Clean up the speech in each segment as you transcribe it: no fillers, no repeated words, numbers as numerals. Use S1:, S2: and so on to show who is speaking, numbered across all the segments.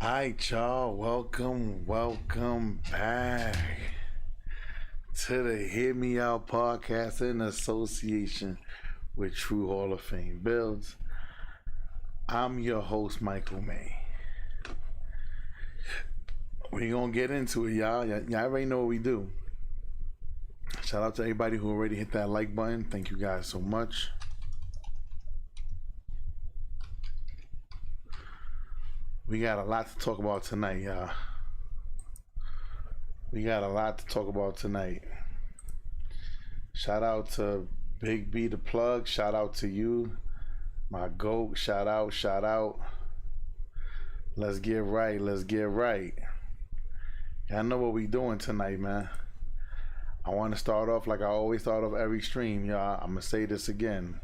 S1: Alright, y'all. Welcome back to the Hear Me Out podcast in association with True Hall of Fame Builds. I'm your host, Michael May. We're gonna get into it, y'all. Y'all already know what we do. Shout out to everybody who already hit that like button. Thank you guys so much. We got a lot to talk about tonight, y'all. Shout out to Big B the Plug. Shout out to you, my GOAT. Shout out. Let's get right. Y'all know what we doing tonight, man. I want to start off like I always start off every stream, y'all. I'm going to say this again.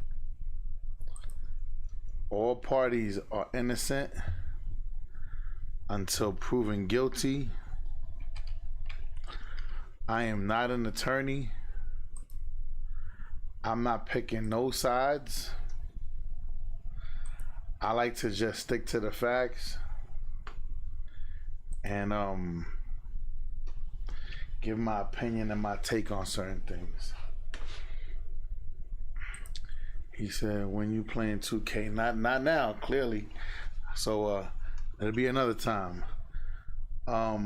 S1: All parties are innocent until proven guilty. I am not an attorney. I'm not picking no sides. I like to just stick to the facts and give my opinion and my take on certain things. He said, when you playing 2K, not now, clearly. So it'll be another time. Y'all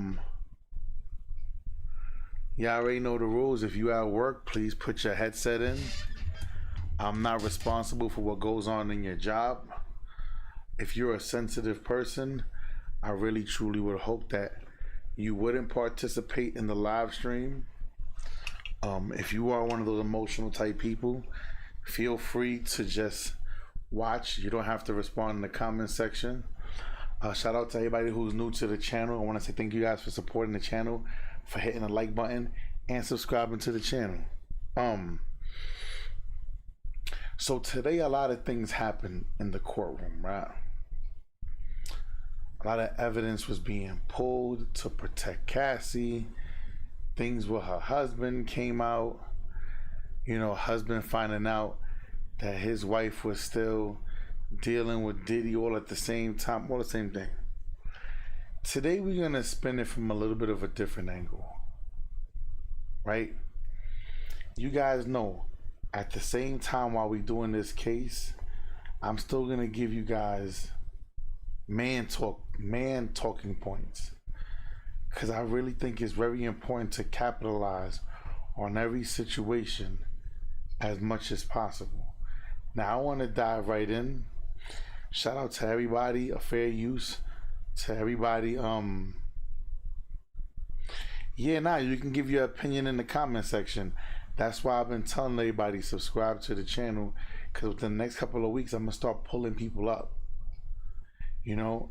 S1: already know the rules. If you at work, please put your headset in. I'm not responsible for what goes on in your job. If you're a sensitive person, I really truly would hope that you wouldn't participate in the live stream. If you are one of those emotional type people, feel free to just watch. You don't have to respond in the comment section. Shout out to everybody who's new to the channel. I want to say thank you guys for supporting the channel, for hitting the like button and subscribing to the channel. So today a lot of things happened in the courtroom, right? A lot of evidence was being pulled to protect Cassie. Things with her husband came out. You know, husband finding out that his wife was still dealing with Diddy all at the same time, all the same thing. Today we're gonna spin it from a little bit of a different angle, right? You guys know, at the same time while we're doing this case, I'm still gonna give you guys man talking points, because I really think it's very important to capitalize on every situation as much as possible. Now I want to dive right in. Shout out to everybody, a fair use to everybody. You can give your opinion in the comment section. That's why I've been telling everybody subscribe to the channel, because within the next couple of weeks I'm gonna start pulling people up. You know,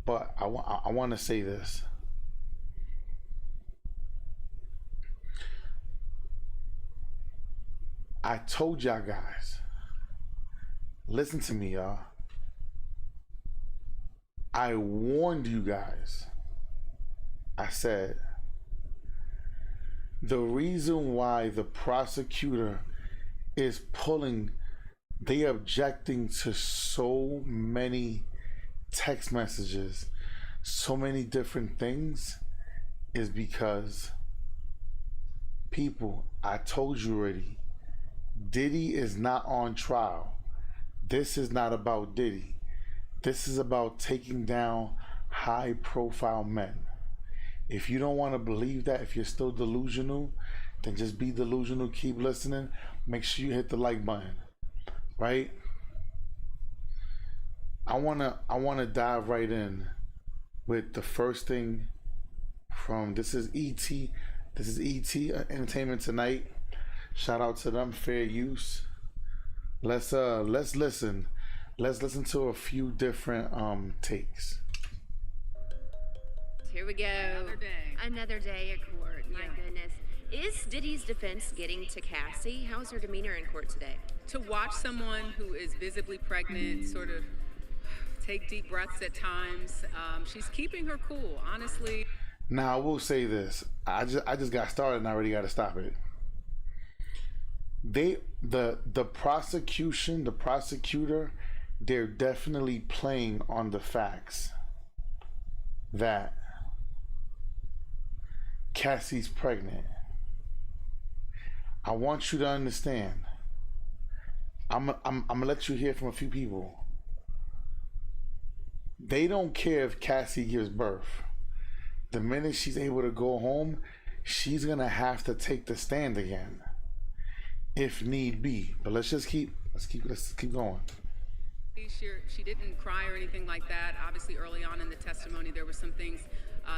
S1: but I want to say this. I told y'all guys, listen to me, y'all. I warned you guys. I said, the reason why the prosecutor is pulling, they objecting to so many text messages, so many different things, is because people, I told you already, Diddy is not on trial. This is not about Diddy. This is about taking down high profile men. If you don't want to believe that, if you're still delusional, then just be delusional, keep listening. Make sure you hit the like button, right? I wanna dive right in with the first thing from this is ET Entertainment Tonight. Shout out to them, fair use. Let's listen to a few different takes.
S2: Here we go. Another day at court. My goodness. Is Diddy's defense getting to Cassie? How's her demeanor in court today?
S3: To watch someone who is visibly pregnant sort of take deep breaths at times, she's keeping her cool, honestly.
S1: Now I will say this. I just got started and I already got to stop it. The prosecutor they're definitely playing on the facts that Cassie's pregnant. I want you to understand. I'm gonna let you hear from a few people. They don't care if Cassie gives birth. The minute she's able to go home, she's gonna have to take the stand again, if need be. But let's keep going.
S3: She didn't cry or anything like that. Obviously, early on in the testimony, there were some things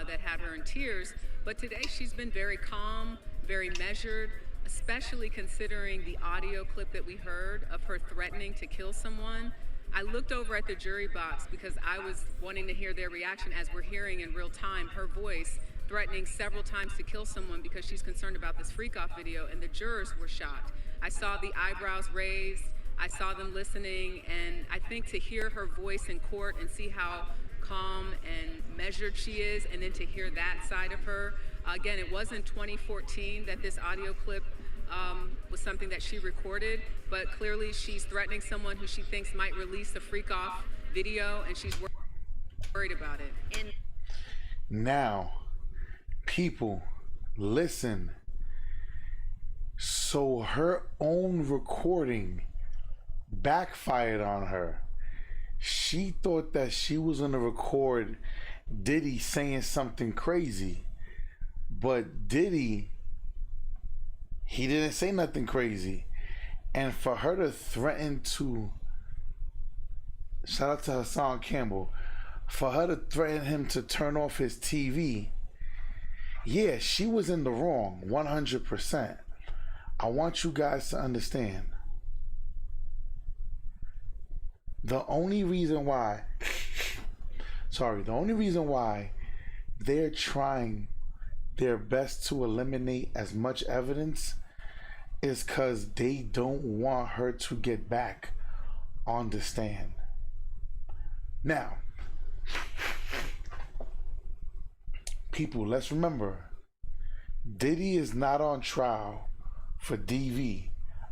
S3: that had her in tears. But today, she's been very calm, very measured, especially considering the audio clip that we heard of her threatening to kill someone. I looked over at the jury box because I was wanting to hear their reaction as we're hearing in real time her voice threatening several times to kill someone because she's concerned about this freak-off video, and the jurors were shocked. I saw the eyebrows raised. I saw them listening, and I think to hear her voice in court and see how calm and measured she is, and then to hear that side of her. Again, it wasn't 2014 that this audio clip was something that she recorded, but clearly she's threatening someone who she thinks might release the freak-off video, and she's worried about it. And
S1: now, people, listen. So her own recording backfired on her. She thought that she was going to record Diddy saying something crazy, but Diddy, he didn't say nothing crazy. And for her to threaten to, shout out to Hassan Campbell, for her to threaten him to turn off his TV, yeah, she was in the wrong 100%. I want you guys to understand. The only reason why they're trying their best to eliminate as much evidence is because they don't want her to get back on the stand. Now, people, let's remember, Diddy is not on trial for DV.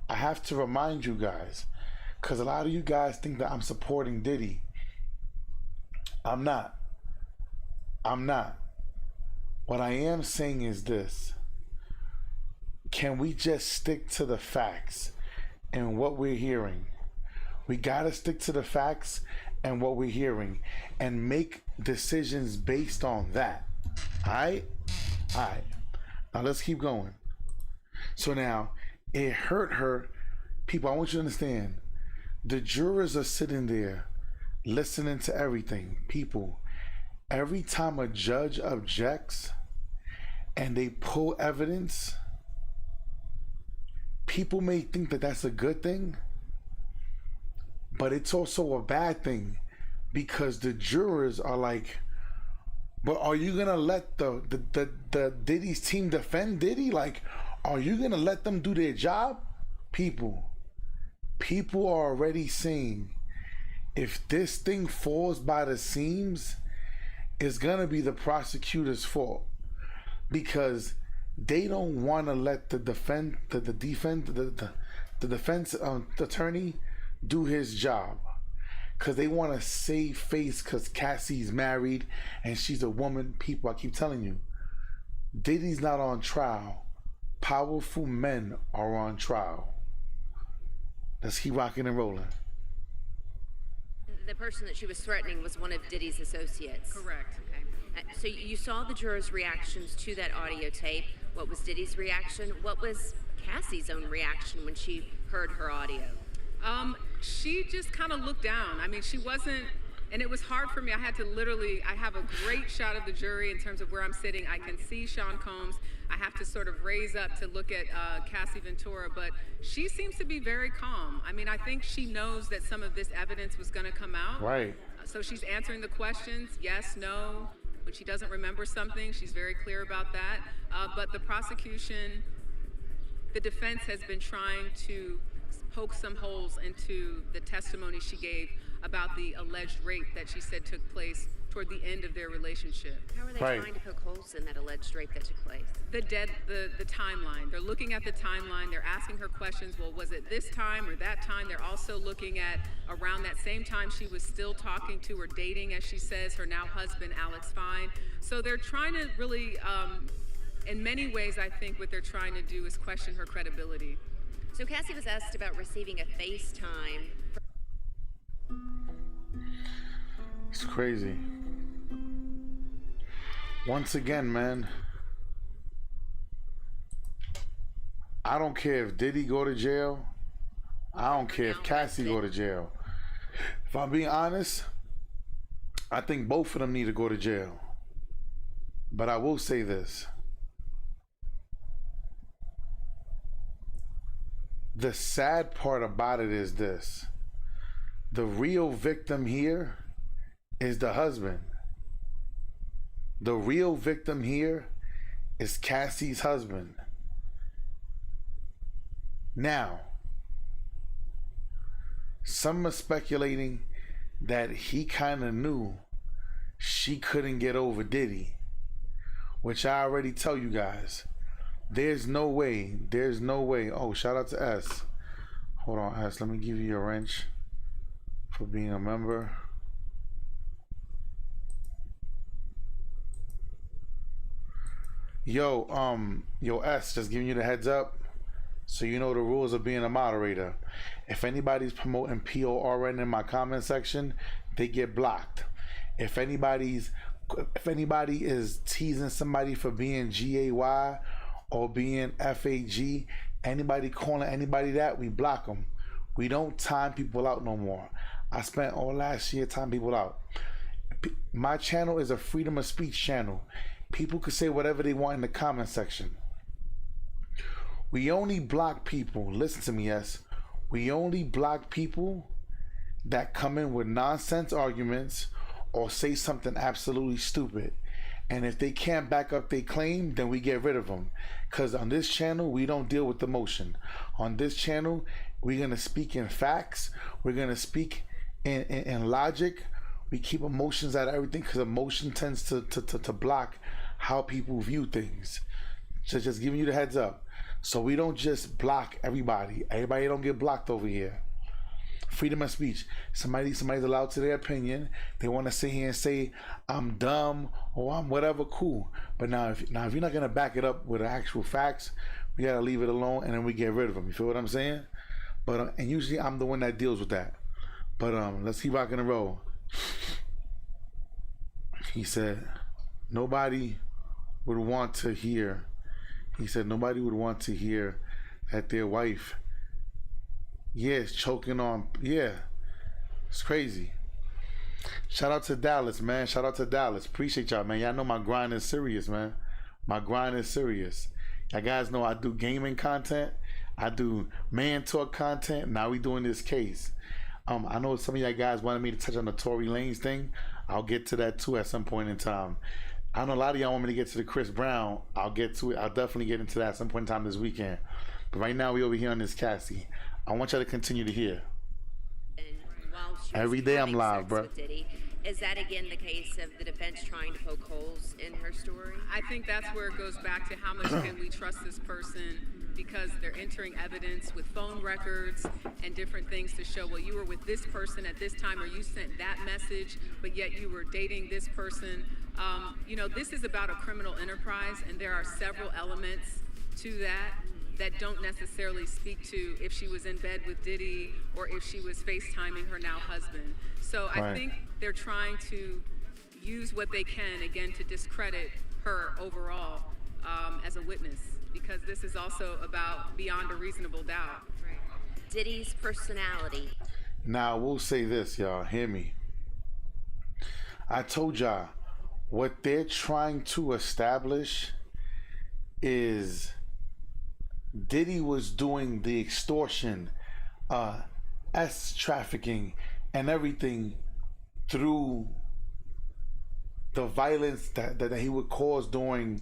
S1: I have to remind you guys, because a lot of you guys think that I'm supporting Diddy. I'm not. What I am saying is this. Can we just stick to the facts and what we're hearing? We gotta stick to the facts and what we're hearing and make decisions based on that. Alright? Now let's keep going. So now, it hurt her. People, I want you to understand. The jurors are sitting there listening to everything. People, every time a judge objects and they pull evidence, people may think that that's a good thing, but it's also a bad thing because the jurors are like, but are you gonna let the Diddy's team defend Diddy? Like, are you gonna let them do their job? People are already saying, if this thing falls by the seams, it's gonna be the prosecutor's fault because they don't want to let the defense attorney do his job because they want to save face because Cassie's married and she's a woman. People, I keep telling you, Diddy's not on trial. Powerful men are on trial. Let's keep rocking and rolling.
S2: The person that she was threatening was one of Diddy's associates.
S3: correct.
S2: Okay. So you saw the jurors' reactions to that audio tape. What was Diddy's reaction? What was Cassie's own reaction when she heard her audio?
S3: She just kind of looked down. I mean, she wasn't, and it was hard for me. I have a great shot of the jury in terms of where I'm sitting. I can see Sean Combs. I have to sort of raise up to look at Cassie Ventura, but she seems to be very calm. I mean, I think she knows that some of this evidence was going to come out.
S1: Right.
S3: So she's answering the questions, yes, no. When she doesn't remember something, she's very clear about that. But the prosecution, the defense has been trying to poke some holes into the testimony she gave about the alleged rape that she said took place toward the end of their relationship.
S2: How are they trying to poke holes in that alleged rape that took place?
S3: The timeline. They're looking at the timeline. They're asking her questions. Well, was it this time or that time? They're also looking at around that same time she was still talking to or dating, as she says, her now husband, Alex Fine. So they're trying to really, in many ways, I think what they're trying to do is question her credibility.
S2: So Cassie was asked about receiving a FaceTime.
S1: It's crazy. Once again, man, I don't care if Diddy go to jail. I don't care if Cassie go to jail. If I'm being honest, I think both of them need to go to jail. But I will say this. The sad part about it is this. The real victim here is the husband. The real victim here is Cassie's husband. Now, some are speculating that he kind of knew she couldn't get over Diddy, which I already tell you guys. There's no way. Oh, shout out to S. Hold on, S. Let me give you a wrench for being a member. Yo, S, just giving you the heads up so you know the rules of being a moderator. If anybody's promoting PORN in my comment section, they get blocked. If anybody is teasing somebody for being GAY or being FAG, anybody calling anybody that, we block them. We don't time people out no more. I spent all last year timing people out. My channel is a freedom of speech channel. People could say whatever they want in the comment section. We only block people, listen to me, yes. We only block people that come in with nonsense arguments or say something absolutely stupid. And if they can't back up their claim, then we get rid of them. Because on this channel, we don't deal with emotion. On this channel, we're going to speak in facts. We're going to speak in logic. We keep emotions out of everything because emotion tends to block how people view things. So just giving you the heads up. So we don't just block everybody. Everybody don't get blocked over here. Freedom of speech. Somebody's allowed to their opinion. They want to sit here and say I'm dumb or I'm whatever, cool. But now if you're not gonna back it up with actual facts, we gotta leave it alone and then we get rid of them. You feel what I'm saying? But and usually I'm the one that deals with that. But let's keep rocking and roll. He said nobody would want to hear. He said nobody would want to hear that their wife, is choking on, it's crazy. Shout out to Dallas, man. Shout out to Dallas. Appreciate y'all, man. Y'all know my grind is serious, man. My grind is serious. Y'all guys know I do gaming content. I do man talk content. Now we doing this case. I know some of y'all guys wanted me to touch on the Tory Lanez thing. I'll get to that too at some point in time. I know a lot of y'all want me to get to the Chris Brown. I'll get to it. I'll definitely get into that at some point in time this weekend. But right now we over here on this Cassie. I want y'all to continue to hear. Every day I'm live, bro.
S2: Diddy, is that again the case of the defense trying to poke holes in her story?
S3: I think that's where it goes back to how much can we trust this person, because they're entering evidence with phone records and different things to show, well, you were with this person at this time, or you sent that message, but yet you were dating this person. This is about a criminal enterprise, and there are several elements to that don't necessarily speak to if she was in bed with Diddy or if she was FaceTiming her now husband. So I think they're trying to use what they can, again, to discredit her overall as a witness, because this is also about beyond a reasonable doubt.
S2: Right. Diddy's personality.
S1: Now, we'll say this, y'all. Hear me. I told y'all, what they're trying to establish is Diddy was doing the extortion, trafficking, and everything through the violence that he would cause during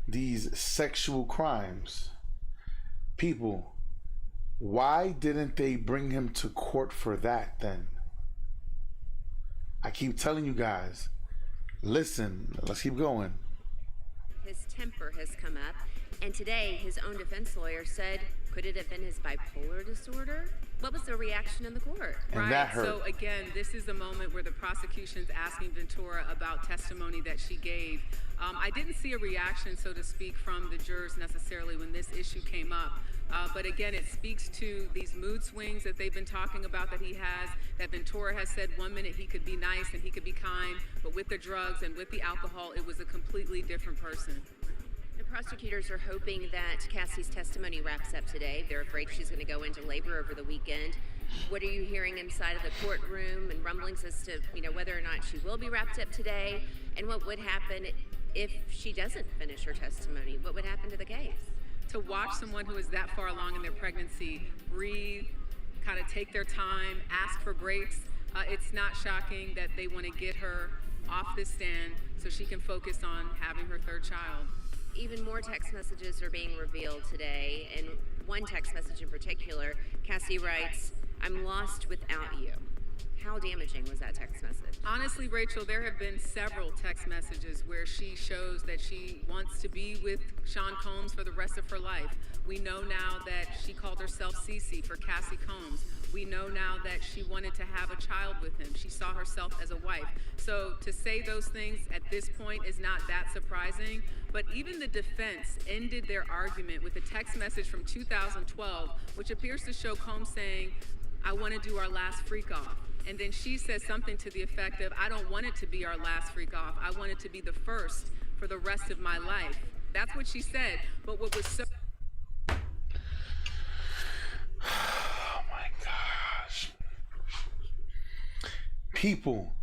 S1: these sexual crimes. People, Why didn't they bring him to court for that then? I keep telling you guys, listen, let's keep going.
S2: His temper has come up, and today his own defense lawyer said, could it have been his bipolar disorder? What was the reaction in the court?
S1: And that hurt.
S3: So again, this is the moment where the prosecution's asking Ventura about testimony that she gave. I didn't see a reaction, so to speak, from the jurors necessarily when this issue came up. But again, it speaks to these mood swings that they've been talking about that he has, that Ventura has said 1 minute he could be nice and he could be kind, but with the drugs and with the alcohol, it was a completely different person.
S2: The prosecutors are hoping that Cassie's testimony wraps up today. They're afraid she's going to go into labor over the weekend. What are you hearing inside of the courtroom and rumblings as to, whether or not she will be wrapped up today? And what would happen if she doesn't finish her testimony? What would happen to the case?
S3: To watch someone who is that far along in their pregnancy breathe, kind of take their time, ask for breaks, it's not shocking that they want to get her off this stand so she can focus on having her third child.
S2: Even more text messages are being revealed today, and one text message in particular, Cassie writes, "I'm lost without you." How damaging was that text message?
S3: Honestly, Rachel, there have been several text messages where she shows that she wants to be with Sean Combs for the rest of her life. We know now that she called herself Cece for Cassie Combs. We know now that she wanted to have a child with him. She saw herself as a wife. So to say those things at this point is not that surprising, but even the defense ended their argument with a text message from 2012, which appears to show Combs saying, "I want to do our last freak off." And then she says something to the effect of, "I don't want it to be our last freak off. I want it to be the first for the rest of my life." That's what she said. But what was so...
S1: Oh my gosh. People.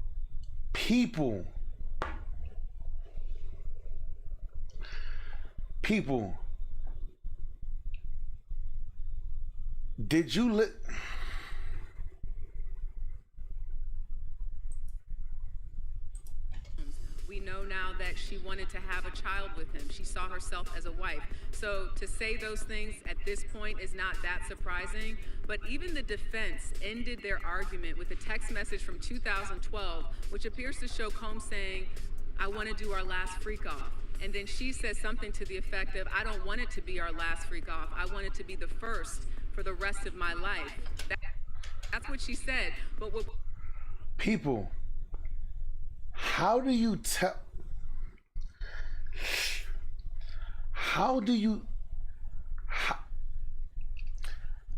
S1: Did you
S3: We know now that she wanted to have a child with him. She saw herself as a wife. So to say those things at this point is not that surprising, but even the defense ended their argument with a text message from 2012, which appears to show Combs saying, "I want to do our last freak off." And then she says something to the effect of, "I don't want it to be our last freak off. I want it to be the first for the rest of my life." That's what she said. But what...
S1: People, how do you tell?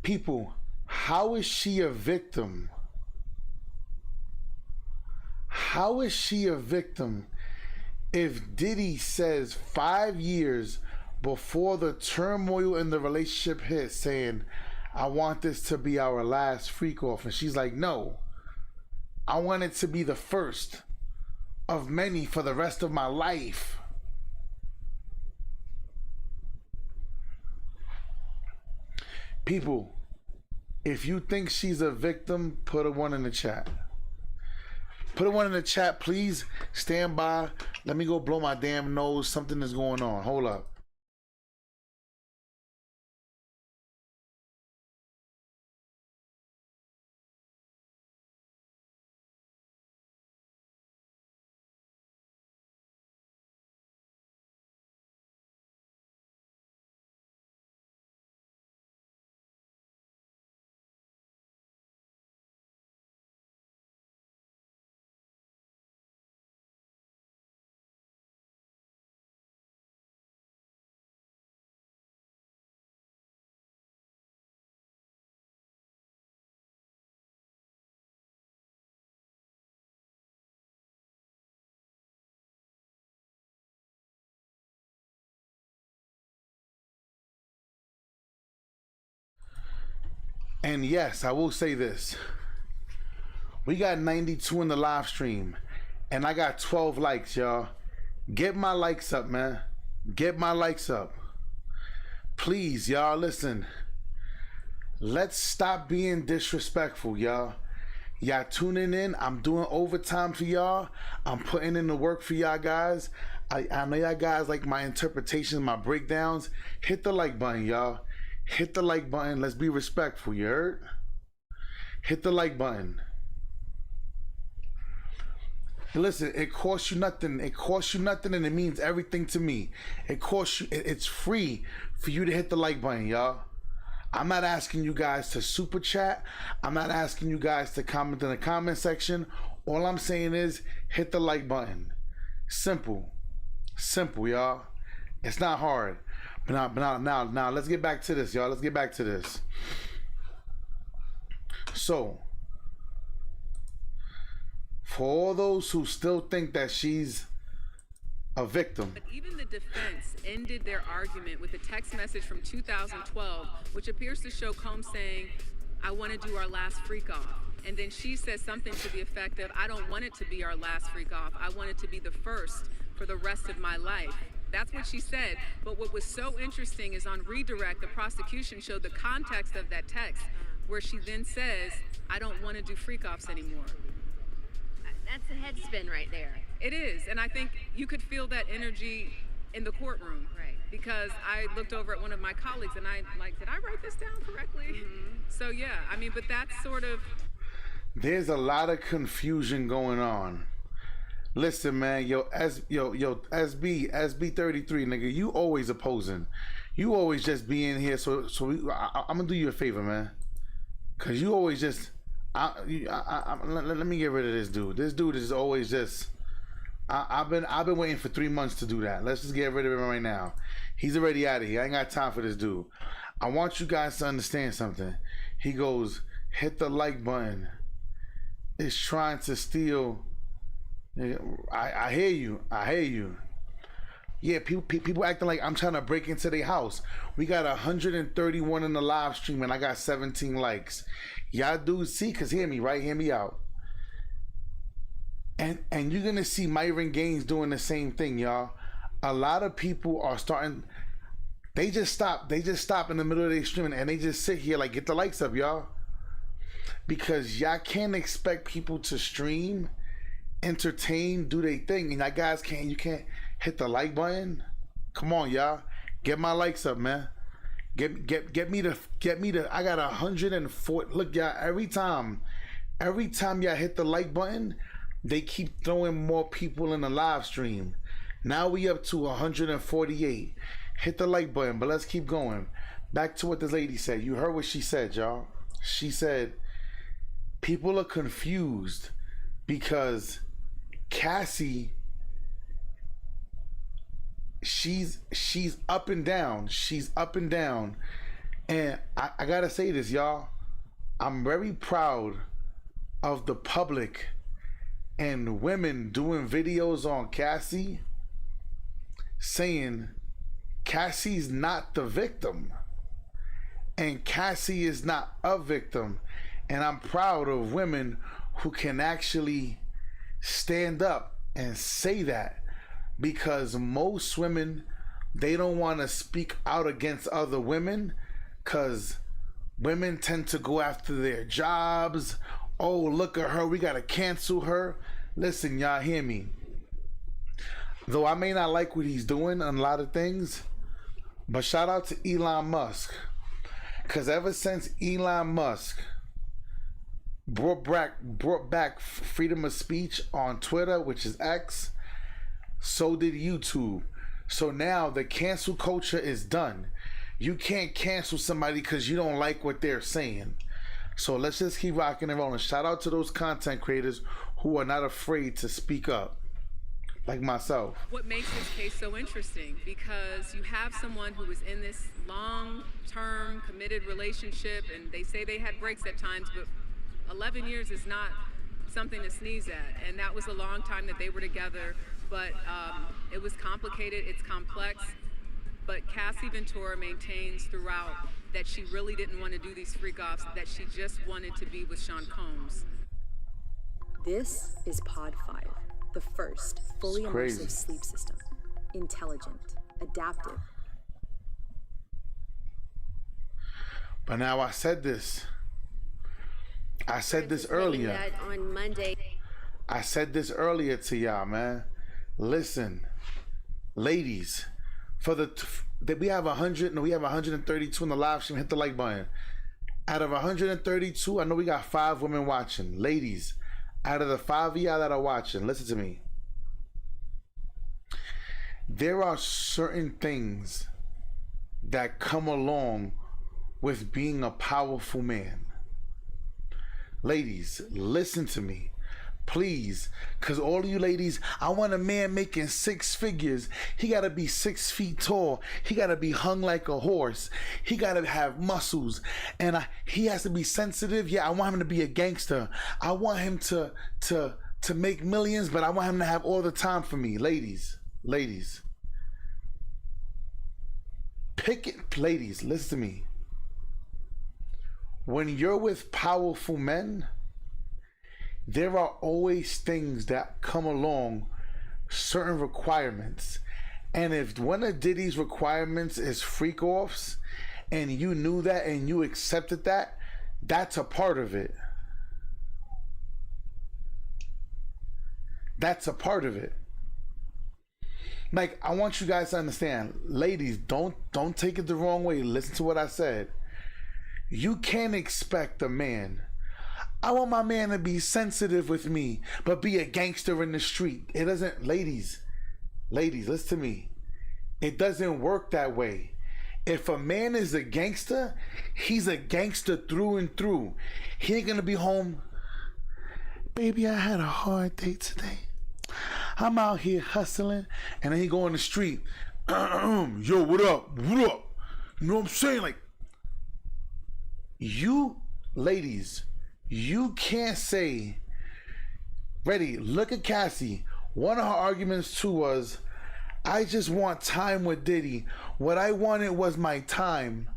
S1: People, how is she a victim? How is she a victim if Diddy says 5 years before the turmoil in the relationship hit, saying, "I want this to be our last freak off," and she's like, "No, I want it to be the first of many for the rest of my life"? People, if you think she's a victim, put a 1 in the chat. Put a 1 in the chat, please. Stand by. Let me go blow my damn nose. Something is going on. Hold up. And yes, I will say this. We got 92 in the live stream, and I got 12 likes, y'all. Get my likes up, man. Get my likes up. Please, y'all, listen. Let's stop being disrespectful, y'all. Y'all tuning in. I'm doing overtime for y'all. I'm putting in the work for y'all guys. I know y'all guys like my interpretations, my breakdowns. Hit the like button, y'all. hit the like button. Let's be respectful, you heard? Hit the like button. Listen, it costs you nothing. It costs you nothing, and it means everything to me. It costs you. It's free for you to hit the like button, y'all. I'm not asking you guys to super chat. I'm not asking you guys to comment in the comment section. All I'm saying is hit the like button. Simple, y'all. It's not hard. But now, let's get back to this, y'all. Let's get back to this. So, for all those who still think that she's a victim.
S3: But even the defense ended their argument with a text message from 2012, which appears to show Combs saying, "I want to do our last freak off." And then she says something to the effect of, "I don't want it to be our last freak off. I want it to be the first for the rest of my life." That's what she said. But what was so interesting is on redirect, the prosecution showed the context of that text, where she then says, "I don't want to do freak offs anymore."
S2: That's a head spin right there.
S3: It is, and I think you could feel that energy in the courtroom.
S2: Right.
S3: Because I looked over at one of my colleagues and I like, did I write this down correctly? Mm-hmm. So yeah, I mean, but that's sort of.
S1: There's a lot of confusion going on. Listen, man, SB 33, nigga, you always opposing. You always just be in here. I'm gonna do you a favor, man, cause you always just. Let me get rid of this dude. This dude is always just. I've been waiting for 3 months to do that. Let's just get rid of him right now. He's already out of here. I ain't got time for this dude. I want you guys to understand something. He goes, hit the like button. It's trying to steal. I hear you. I hear you. Yeah, people acting like I'm trying to break into their house. We got 131 in the live stream and I got 17 likes. Y'all dudes see, cause hear me, right? Hear me out. And you're gonna see Myron Gaines doing the same thing, y'all. A lot of people are starting. They just stop in the middle of their stream and they just sit here like, get the likes up, y'all. Because y'all can't expect people to stream, entertain, do their thing, and y'all guys you can't hit the like button. Come on, y'all. Get my likes up, man. Get me the I got 104. Look, y'all, every time y'all hit the like button, they keep throwing more people in the live stream. Now we up to 148. Hit the like button, but let's keep going. Back to what this lady said. You heard what she said, y'all. She said people are confused because Cassie, she's up and down. She's up and down. And I gotta say this, y'all. I'm very proud of the public and women doing videos on Cassie saying Cassie's not the victim and Cassie is not a victim. And I'm proud of women who can actually stand up and say that, because most women, they don't want to speak out against other women because women tend to go after their jobs. Oh, look at her, we gotta cancel her. Listen, y'all, hear me. Though I may not like what he's doing on a lot of things, but shout out to Elon Musk, because ever since Elon Musk brought back freedom of speech on Twitter, which is X, so did YouTube. So now the cancel culture is done. You can't cancel somebody because you don't like what they're saying. So let's just keep rocking and rolling. Shout out to those content creators who are not afraid to speak up, like myself.
S3: What makes this case so interesting, because you have someone who is in this long-term committed relationship, and they say they had breaks at times, but 11 years is not something to sneeze at. And that was a long time that they were together, but it was complicated, it's complex. But Cassie Ventura maintains throughout that she really didn't want to do these freak-offs, that she just wanted to be with Sean Combs.
S4: This is Pod 5, the first fully immersive sleep system. Intelligent, adaptive.
S1: But now I said this earlier.
S2: That on Monday.
S1: I said this earlier to y'all, man. Listen, ladies, For that we have 100, no, we have 132 in the live stream. Hit the like button. Out of 132, I know we got 5 women watching. Ladies, out of the 5 of y'all that are watching, listen to me. There are certain things that come along with being a powerful man. Ladies, listen to me. Please, because all of you ladies, I want a man making 6 figures. He got to be 6 feet tall. He got to be hung like a horse. He got to have muscles. And he has to be sensitive. Yeah, I want him to be a gangster. I want him to make millions, but I want him to have all the time for me. Ladies, pick it. Ladies, listen to me. When you're with powerful men, there are always things that come along, certain requirements. And if one of Diddy's requirements is freak offs, and you knew that and you accepted that, that's a part of it. That's a part of it. Like, I want you guys to understand, ladies, don't take it the wrong way. Listen to what I said. You can't expect a man. I want my man to be sensitive with me, but be a gangster in the street. It doesn't, ladies, listen to me. It doesn't work that way. If a man is a gangster, he's a gangster through and through. He ain't gonna be home. Baby, I had a hard day today. I'm out here hustling, and then he go on the street. Yo, what up? What up? You know what I'm saying? Like, you, ladies, you can't say, ready, look at Cassie. One of her arguments too was, I just want time with Diddy. What I wanted was my time.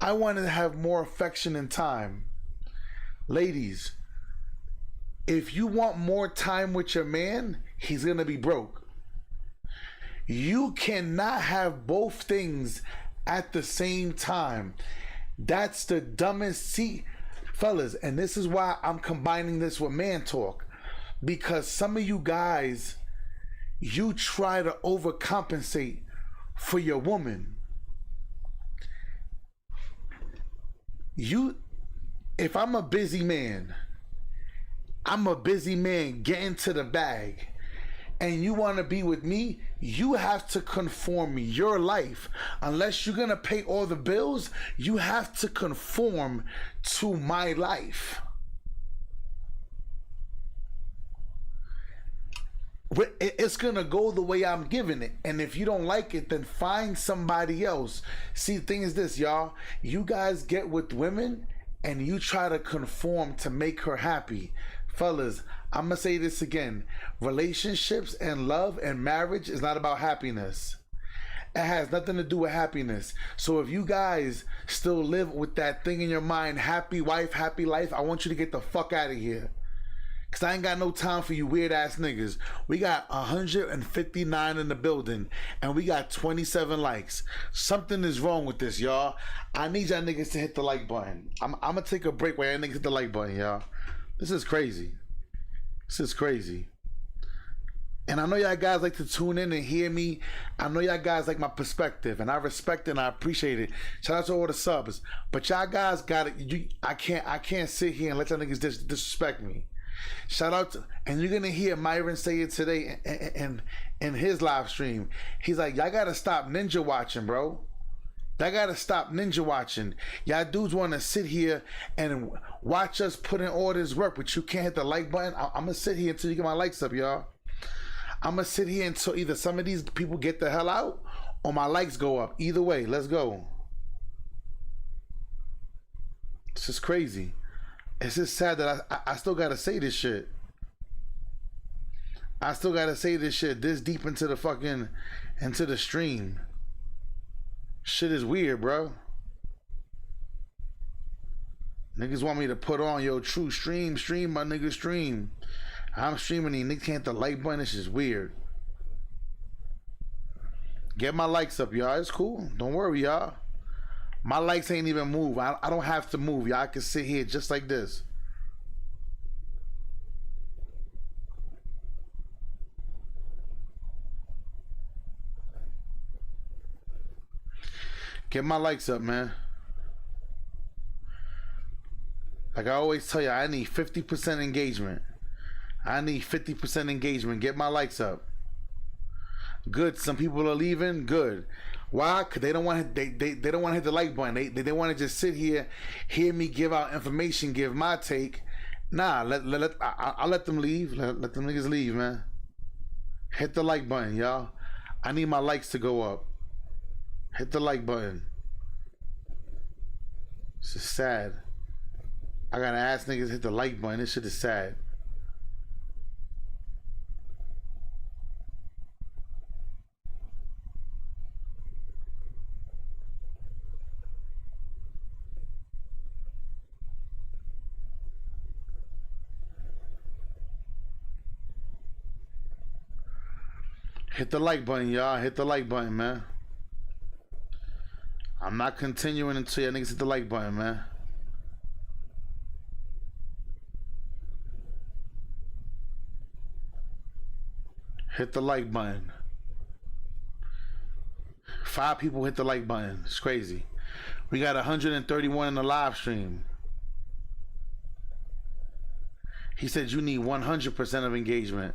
S1: I wanted to have more affection and time. Ladies, if you want more time with your man, he's gonna be broke. You cannot have both things at the same time. That's the dumbest. See, fellas, and this is why I'm combining this with man talk, because some of you guys, you try to overcompensate for your woman. If I'm a busy man getting to the bag, and you want to be with me, you have to conform your life. Unless you're going to pay all the bills, you have to conform to my life. It's going to go the way I'm giving it. And if you don't like it, then find somebody else. See, the thing is this, y'all. You guys get with women and you try to conform to make her happy. Fellas, I'm going to say this again. Relationships and love and marriage is not about happiness. It has nothing to do with happiness. So if you guys still live with that thing in your mind, happy wife, happy life, I want you to get the fuck out of here. Because I ain't got no time for you weird ass niggas. We got 159 in the building and we got 27 likes. Something is wrong with this, y'all. I need y'all niggas to hit the like button. I'm going to take a break while y'all niggas hit the like button, y'all. This is crazy. This is crazy. And I know y'all guys like to tune in and hear me. I know y'all guys like my perspective, and I respect it and I appreciate it. Shout out to all the subs. But y'all guys got it. I can't sit here and let y'all niggas disrespect me. Shout out to, and you're gonna hear Myron say it today in his live stream. He's like, y'all gotta stop ninja watching, bro. Y'all gotta stop ninja watching. Y'all dudes wanna sit here and watch us put in all this work, but you can't hit the like button. I'm gonna sit here until you get my likes up, y'all. I'm gonna sit here until either some of these people get the hell out or my likes go up. Either way, let's go. This is crazy. It's just sad that I still gotta say this shit. I still gotta say this shit this deep into the stream. Shit is weird, bro. Niggas want me to put on your true stream my nigga stream. I'm streaming and niggas can't hit the like button. This is weird. Get my likes up, y'all. It's cool. Don't worry, y'all. My likes ain't even move. I don't have to move, y'all. I can sit here just like this. Get my likes up, man. Like I always tell you, I need 50% engagement. I need 50% engagement. Get my likes up. Good. Some people are leaving. Good. Why? Cause they don't want to. They don't want to hit the like button. They want to just sit here, hear me give out information, give my take. Nah. I'll let them leave. Let them niggas leave, man. Hit the like button, y'all. I need my likes to go up. Hit the like button. This is sad. I gotta ask niggas to hit the like button. This shit is sad. Hit the like button, y'all. Hit the like button, man. I'm not continuing until y'all niggas hit the like button, man. Hit the like button. 5 people hit the like button. It's crazy. We got 131 in the live stream. He said you need 100% of engagement.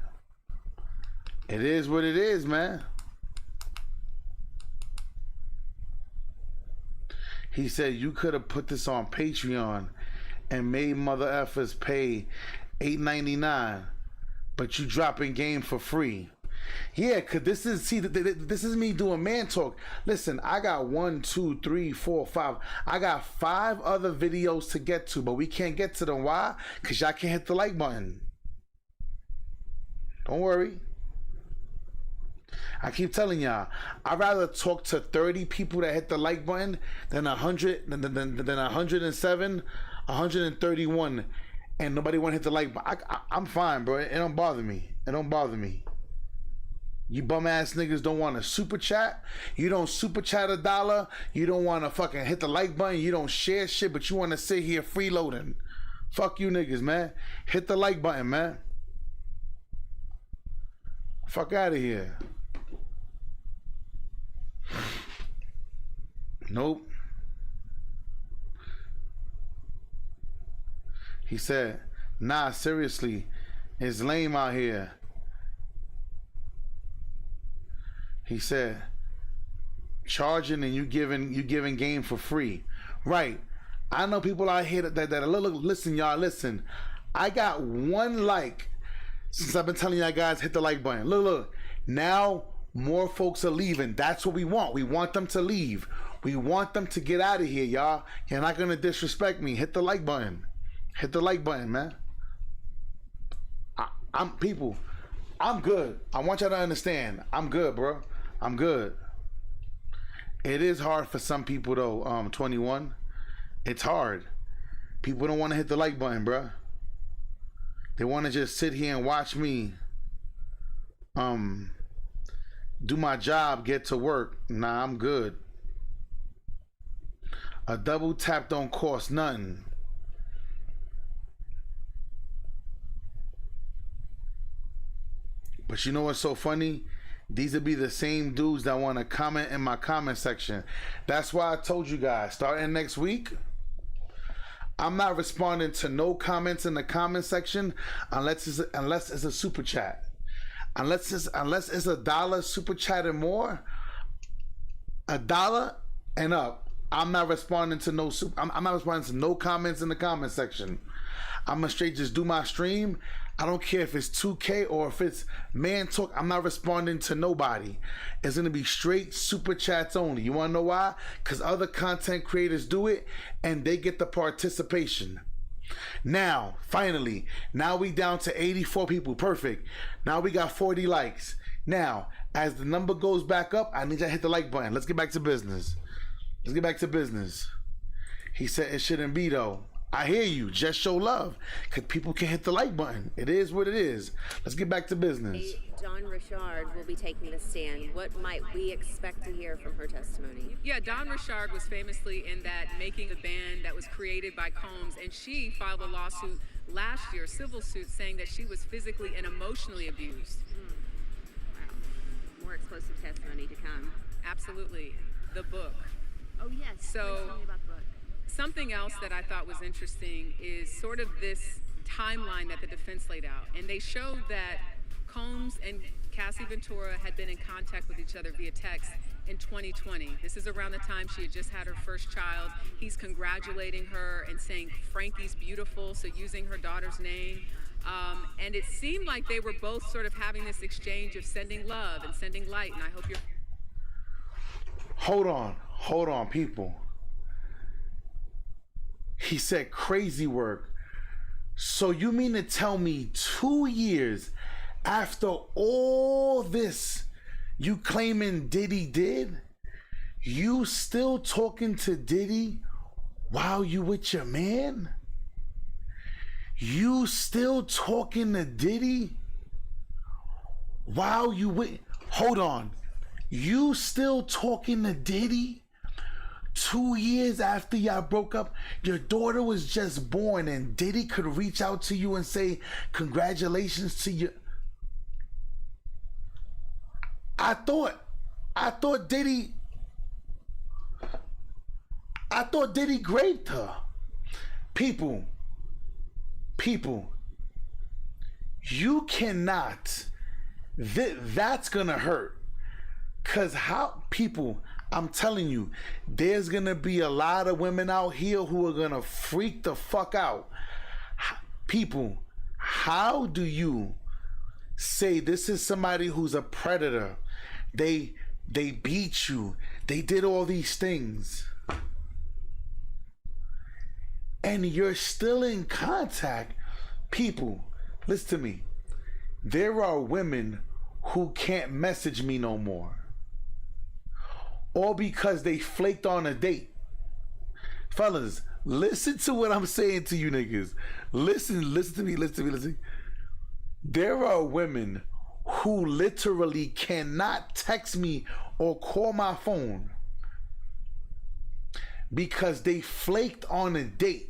S1: It is what it is, man. He said you could have put this on Patreon and made mother effers pay $8.99, but you dropping game for free. Yeah, cause this is me doing man talk. Listen, I got 1, 2, 3, 4, 5. I got 5 other videos to get to, but we can't get to them. Why? Cause y'all can't hit the like button. Don't worry. I keep telling y'all, I'd rather talk to 30 people that hit the like button than 107, 131, and nobody want to hit the like button. I'm fine, bro. It don't bother me. It don't bother me. You bum ass niggas don't want to super chat. You don't super chat $1. You don't want to fucking hit the like button. You don't share shit, but you want to sit here freeloading. Fuck you niggas, man. Hit the like button, man. Fuck out of here. Nope. He said, nah, seriously, it's lame out here. He said, charging and you giving game for free. Right. I know people out here that are listen, y'all, listen. I got 1 like since I've been telling y'all guys hit the like button. Look. Now more folks are leaving. That's what we want. We want them to leave. We want them to get out of here, y'all. You're not gonna disrespect me. Hit the like button. Hit the like button, man. I'm good. I want y'all to understand. I'm good, bro. I'm good. It is hard for some people though, 21. It's hard. People don't want to hit the like button, bro. They want to just sit here and watch me do my job, get to work. Nah, I'm good. A double tap don't cost nothing. But you know what's so funny? These will be the same dudes that want to comment in my comment section. That's why I told you guys, starting next week, I'm not responding to no comments in the comment section unless it's a super chat. Unless it's $1 super chat and more, $1 and up, I'm not responding to no I'm not responding to no comments in the comment section. I'm gonna straight just do my stream. I don't care if it's 2K or if it's man talk. I'm not responding to nobody. It's gonna be straight super chats only. You wanna know why? Because other content creators do it and they get the participation. Now, finally, now we down to 84 people. Perfect. Now we got 40 likes. Now, as the number goes back up, I need you to hit the like button. Let's get back to business. Let's get back to business. He said it shouldn't be though. I hear you. Just show love. Because people can hit the like button. It is what it is. Let's get back to business.
S2: Dawn Richard will be taking the stand. What might we expect to hear from her testimony?
S3: Yeah, Dawn Richard was famously in that Making a Band that was created by Combs, and she filed a lawsuit last year, civil suit, saying that she was physically and emotionally abused.
S2: Wow. More explosive testimony to come.
S3: Absolutely. The book.
S2: Oh, yes.
S3: So,
S2: Please tell me about the book.
S3: something else that I thought was interesting is sort of this timeline that the defense laid out. And they showed that Combs and Cassie Ventura had been in contact with each other via text in 2020. This is around the time she had just had her first child. He's congratulating her and saying Frankie's beautiful, so using her daughter's name. And it seemed like they were both sort of having this exchange of sending love and sending light. And I hope you're...
S1: Hold on, people. He said crazy work. So you mean to tell me 2 years after all this you claiming Diddy did, you still talking to Diddy while you with your man? You still talking to Diddy while you with... Hold on. You still talking to Diddy 2 years after y'all broke up? Your daughter was just born and Diddy could reach out to you and say congratulations to you. I thought Diddy raped her. People, you cannot, that's gonna hurt. Cause how, people, I'm telling you, there's gonna be a lot of women out here who are gonna freak the fuck out. People, how do you say this is somebody who's a predator? They beat you, they did all these things, and you're still in contact. People, listen to me. There are women who can't message me no more, all because they flaked on a date. Fellas, listen to what I'm saying to you niggas. Listen to me. There are women who literally cannot text me or call my phone because they flaked on a date.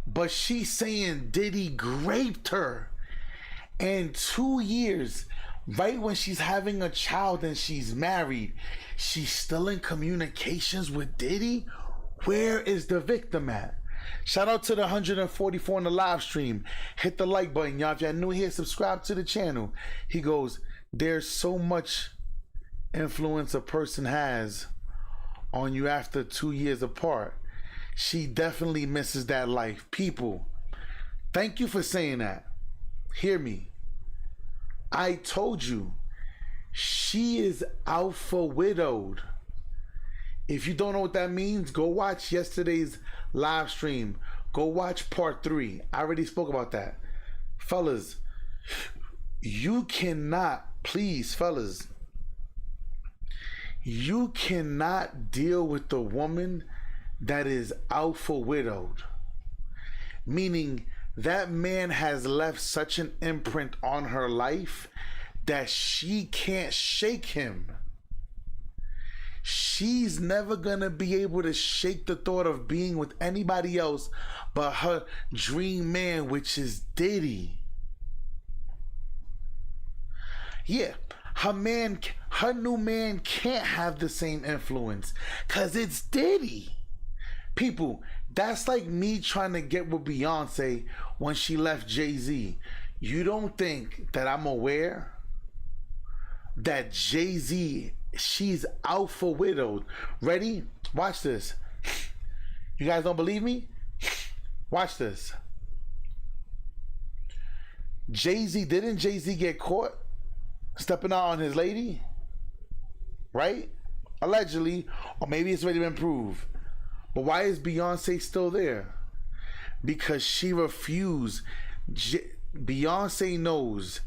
S1: But she's saying Diddy raped her. And 2 years, right when she's having a child and she's married, she's still in communications with Diddy? Where is the victim at? Shout out to the 144 on the live stream. Hit the like button, y'all. If y'all new here, subscribe to the channel. He goes, there's so much influence a person has on you after 2 years apart. She definitely misses that life. People, thank you for saying that. Hear me. I told you, she is alpha widowed. If you don't know what that means, go watch yesterday's live stream. Go watch part 3. I already spoke about that. Fellas, you cannot, please, fellas, you cannot deal with the woman that is alpha widowed. Meaning that man has left such an imprint on her life that she can't shake him. She's never gonna be able to shake the thought of being with anybody else but her dream man, which is Diddy. Yeah, her new man can't have the same influence because it's Diddy. People, that's like me trying to get with Beyonce when she left Jay-Z. You don't think that I'm aware that Jay-Z, she's alpha widowed? Ready? Watch this. You guys don't believe me? Watch this. Didn't Jay-Z get caught stepping out on his lady? Right? Allegedly, or maybe it's already been proved. But why is Beyonce still there? Because she refused. Beyonce knows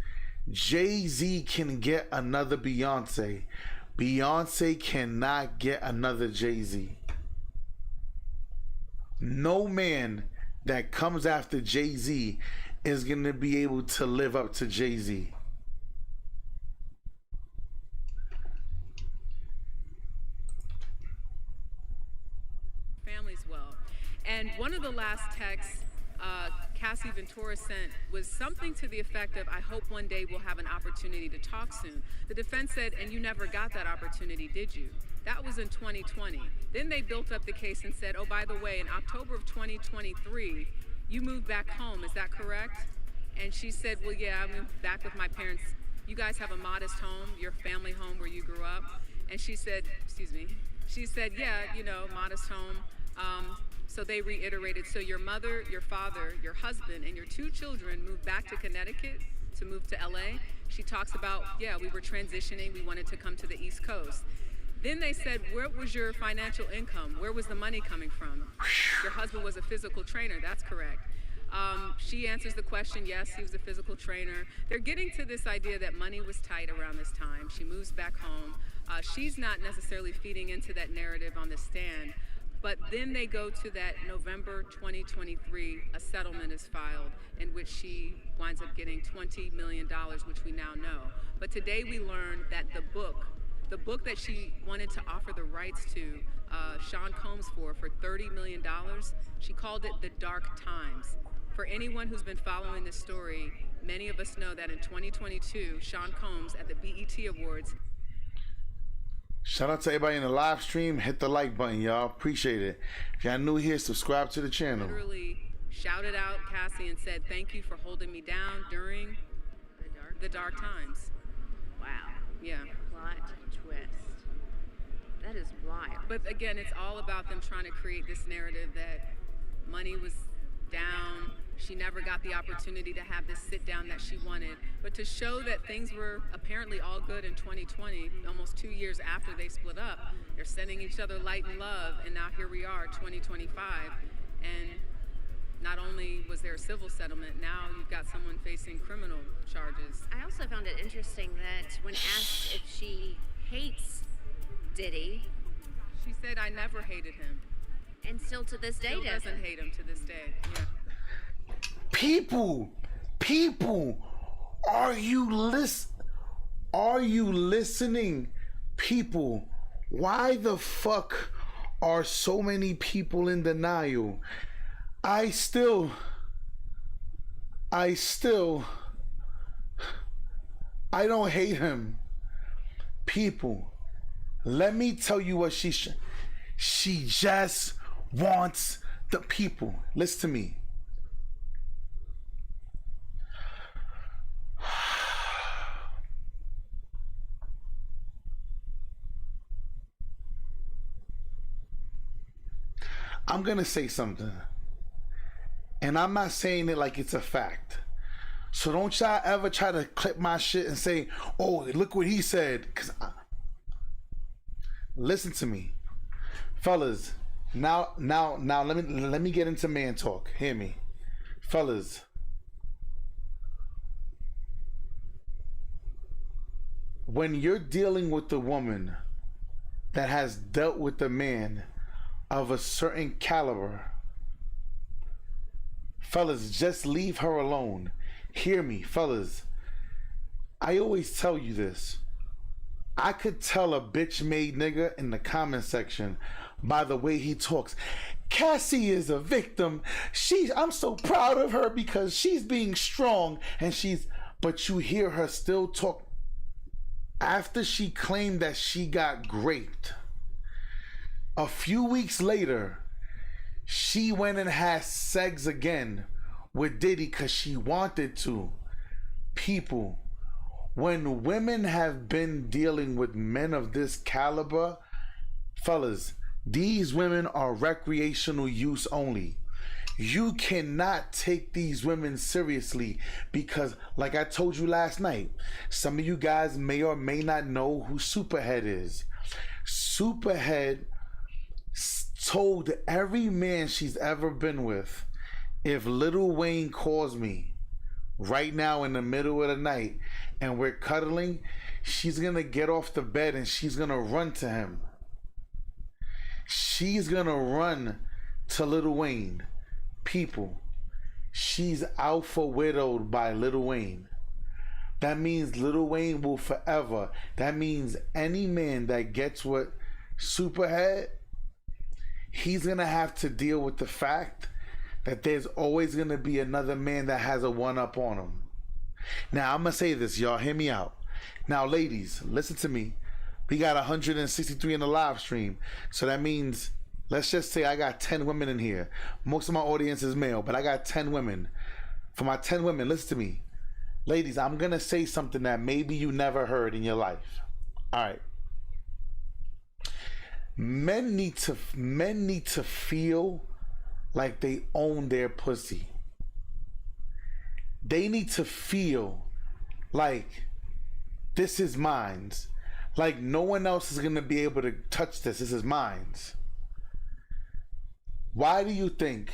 S1: Jay-Z can get another Beyonce. Beyonce cannot get another Jay-Z. No man that comes after Jay-Z is going to be able to live up to Jay-Z.
S3: Families well. And one of the last texts Cassie Ventura sent was something to the effect of, I hope one day we'll have an opportunity to talk soon. The defense said, and you never got that opportunity, did you? That was in 2020. Then they built up the case and said, oh, by the way, in October of 2023, you moved back home, is that correct? And she said, well, yeah, I moved back with my parents. You guys have a modest home, your family home where you grew up? And she said, she said, yeah, modest home. So they reiterated, so your mother, your father, your husband, and your 2 children moved back to Connecticut to move to LA. She talks about, yeah, we were transitioning, we wanted to come to the East Coast. Then they said, where was your financial income? Where was the money coming from? Your husband was a physical trainer, that's correct. She answers the question, yes, he was a physical trainer. They're getting to this idea that money was tight around this time. She moves back home. She's not necessarily feeding into that narrative on the stand. But then they go to that November 2023, a settlement is filed in which she winds up getting $20 million, which we now know. But today we learned that the book that she wanted to offer the rights to Sean Combs for $30 million, she called it The Dark Times. For anyone who's been following this story, many of us know that in 2022, Sean Combs at the BET Awards.
S1: Shout out to everybody in the live stream. Hit the like button, y'all. Appreciate it. If y'all new here, subscribe to the channel.
S3: Literally shouted out Cassie and said, thank you for holding me down during the dark times.
S2: Wow.
S3: Yeah.
S2: Plot twist. That is wild.
S3: But again, it's all about them trying to create this narrative that money was down. She never got the opportunity to have this sit down that she wanted. But to show that things were apparently all good in 2020, almost 2 years after they split up, they're sending each other light and love, and now here we are, 2025. And not only was there a civil settlement, now you've got someone facing criminal charges.
S2: I also found it interesting that when asked if she hates Diddy,
S3: she said, I never hated him.
S2: And still to this day
S3: Still doesn't hate him to this day. Yeah.
S1: People, are you listening? People, why the fuck are so many people in denial? I don't hate him. People, let me tell you what she just wants the people. Listen to me. I'm gonna say something, and I'm not saying it like it's a fact. So don't y'all ever try to clip my shit and say, oh, look what he said. Listen to me. Fellas, now let me get into man talk. Hear me. Fellas. When you're dealing with a woman that has dealt with a man of a certain caliber, fellas, just leave her alone. Hear me, fellas. I always tell you this. I could tell a bitch made nigga in the comment section by the way he talks. Cassie is a victim. I'm so proud of her because she's being strong and but you hear her still talk after she claimed that she got raped. A few weeks later, she went and had sex again with Diddy because she wanted to. People, when women have been dealing with men of this caliber, fellas, these women are recreational use only. You cannot take these women seriously because, like I told you last night, some of you guys may or may not know who Superhead is. Superhead told every man she's ever been with, if Lil Wayne calls me right now in the middle of the night and we're cuddling, she's gonna get off the bed and she's gonna run to him. She's gonna run to Lil Wayne. People, she's alpha widowed by Lil Wayne. That means Lil Wayne will forever. That means any man that gets what Superhead, he's gonna have to deal with the fact that there's always going to be another man that has a one up on him. Now, I'm going to say this, y'all. Hear me out. Now, ladies, listen to me. We got 163 in the live stream. So that means, let's just say I got 10 women in here. Most of my audience is male, but I got 10 women. For my 10 women, listen to me. Ladies, I'm going to say something that maybe you never heard in your life. All right. Men need to feel like they own their pussy. They need to feel like this is mine. Like no one else is going to be able to touch this. This is mine. Why do you think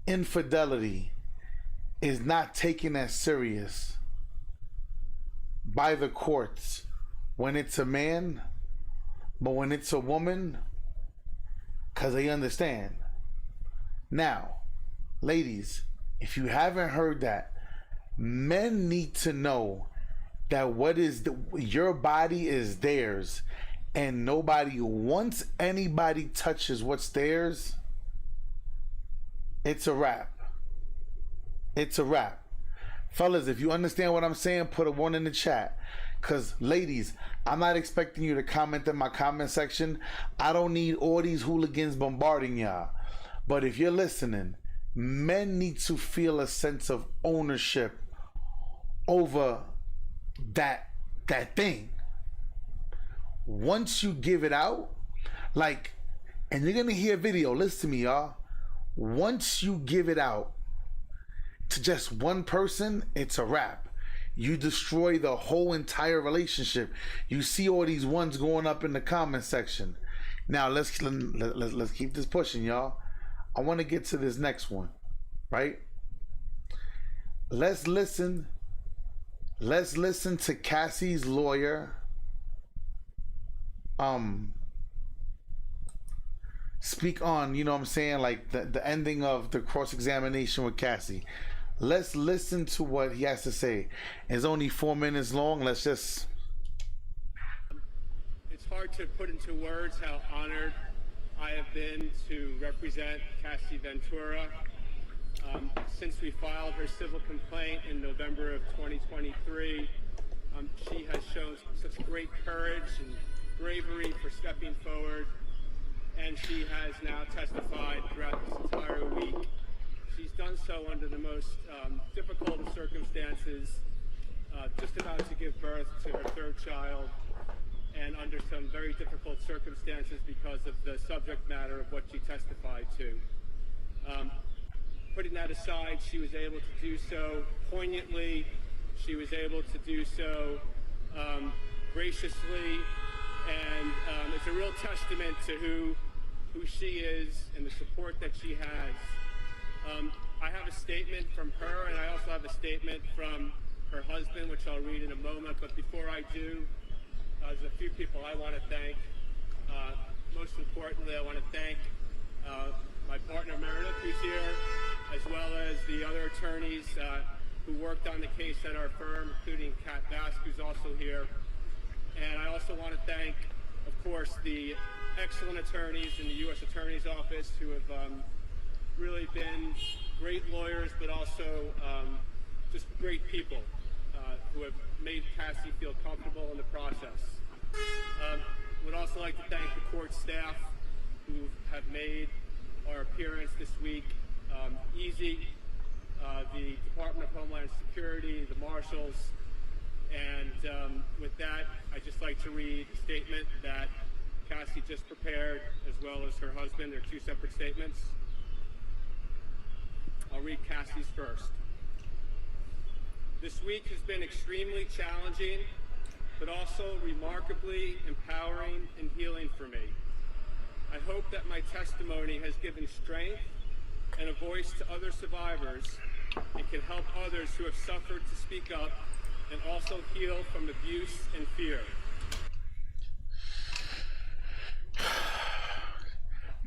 S1: infidelity is not taken as serious by the courts when it's a man, but when it's a woman? Because they understand. Now, ladies, if you haven't heard that, men need to know that your body is theirs, and nobody, once anybody touches what's theirs, it's a wrap. It's a wrap. Fellas, if you understand what I'm saying, put a 1 in the chat. Because, ladies, I'm not expecting you to comment in my comment section. I don't need all these hooligans bombarding y'all. But if you're listening, men need to feel a sense of ownership over that thing. Once you give it out, like, and you're going to hear a video, listen to me, y'all. Once you give it out to just one person, it's a wrap. You destroy the whole entire relationship. You see all these ones going up in the comment section. Now let's keep this pushing, y'all. I want to get to this next one, right? Let's listen to Cassie's lawyer speak on, you know what I'm saying, like the ending of the cross-examination with Cassie. Let's listen to what he has to say. It's only 4 minutes long. Let's just...
S5: It's hard to put into words how honored I have been to represent Cassie Ventura. Since we filed her civil complaint in November of 2023, she has shown such great courage and bravery for stepping forward, and she has now testified throughout this entire week. She's done so under the most difficult of circumstances, just about to give birth to her 3rd child, and under some very difficult circumstances because of the subject matter of what she testified to. Putting that aside, she was able to do so poignantly. She was able to do so graciously, and it's a real testament to who she is and the support that she has. I have a statement from her, and I also have a statement from her husband, which I'll read in a moment. But before I do, there's a few people I want to thank. Most importantly, I want to thank my partner Meredith, who's here, as well as the other attorneys who worked on the case at our firm, including Kat Bask, who's also here. And I also want to thank, of course, the excellent attorneys in the U.S. Attorney's Office who have really been great lawyers, but also just great people who have made Cassie feel comfortable in the process. Would also like to thank the court staff who have made our appearance this week easy, the Department of Homeland Security, the marshals, and with that, I'd just like to read a statement that Cassie just prepared, as well as her husband. They're 2 separate statements. I'll read Cassie's first. This week has been extremely challenging, but also remarkably empowering and healing for me. I hope that my testimony has given strength and a voice to other survivors and can help others who have suffered to speak up and also heal from abuse and fear.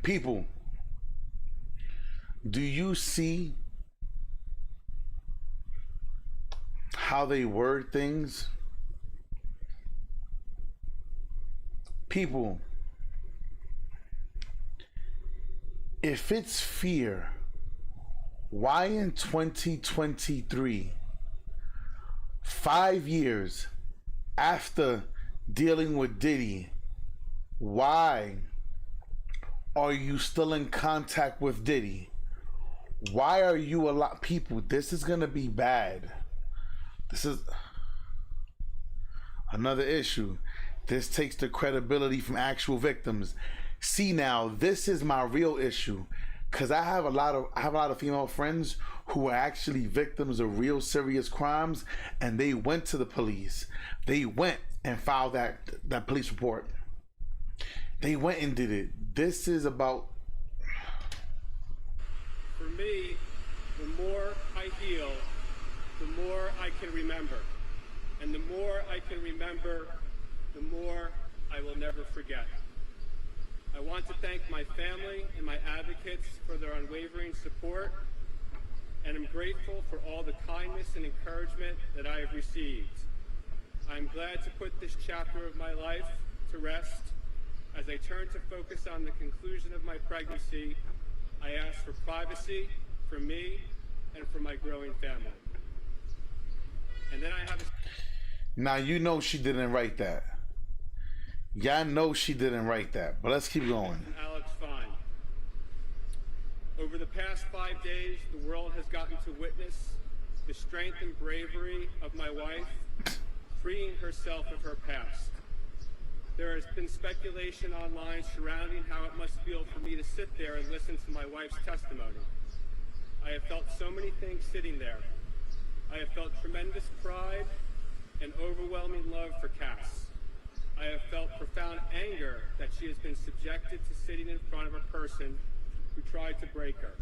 S1: People, do you see how they word things? People, if it's fear Why in 2023, 5 years after dealing with Diddy, why are you still in contact with Diddy? Why are you people? This is gonna be bad. This is another issue. This takes the credibility from actual victims. See, now this is my real issue, because I have a lot of female friends who are actually victims of real serious crimes, and they went to the police. They went and filed that police report. They went and did it. This is about.
S5: For me, the more I heal, the more I can remember. And the more I can remember, the more I will never forget. I want to thank my family and my advocates for their unwavering support, and I'm grateful for all the kindness and encouragement that I have received. I'm glad to put this chapter of my life to rest. As I turn to focus on the conclusion of my pregnancy, I ask for privacy for me and for my growing family. And then I have
S1: Now, you know she didn't write that. Y'all know she didn't write that, but let's keep going.
S5: Alex Fine. Over the past 5 days, the world has gotten to witness the strength and bravery of my wife, freeing herself of her past. There has been speculation online surrounding how it must feel for me to sit there and listen to my wife's testimony. I have felt so many things sitting there. I have felt tremendous pride and overwhelming love for Cass. I have felt profound anger that she has been subjected to sitting in front of a person who tried to break her.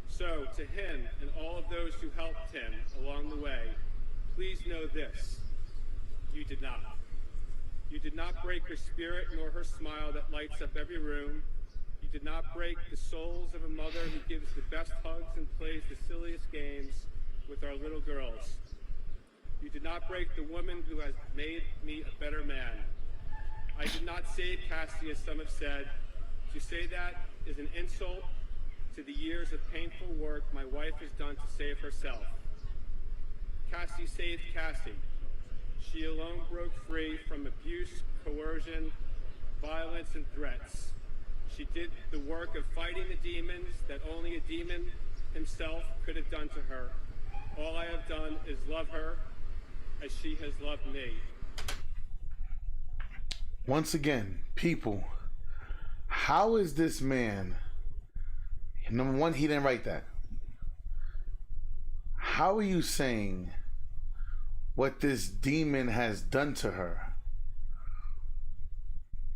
S5: So, to him and all of those who helped him along the way, please know this: you did not. You did not break her spirit nor her smile that lights up every room. You did not break the souls of a mother who gives the best hugs and plays the silliest games with our little girls. You did not break the woman who has made me a better man. I did not save Cassie, as some have said. To say that is an insult to the years of painful work my wife has done to save herself. Cassie saved Cassie. She alone broke free from abuse, coercion, violence, and threats. She did the work of fighting the demons that only a demon himself could have done to her. All I have done is love her as she has loved me.
S1: Once again, people, how is this man, number one, he didn't write that. How are you saying what this demon has done to her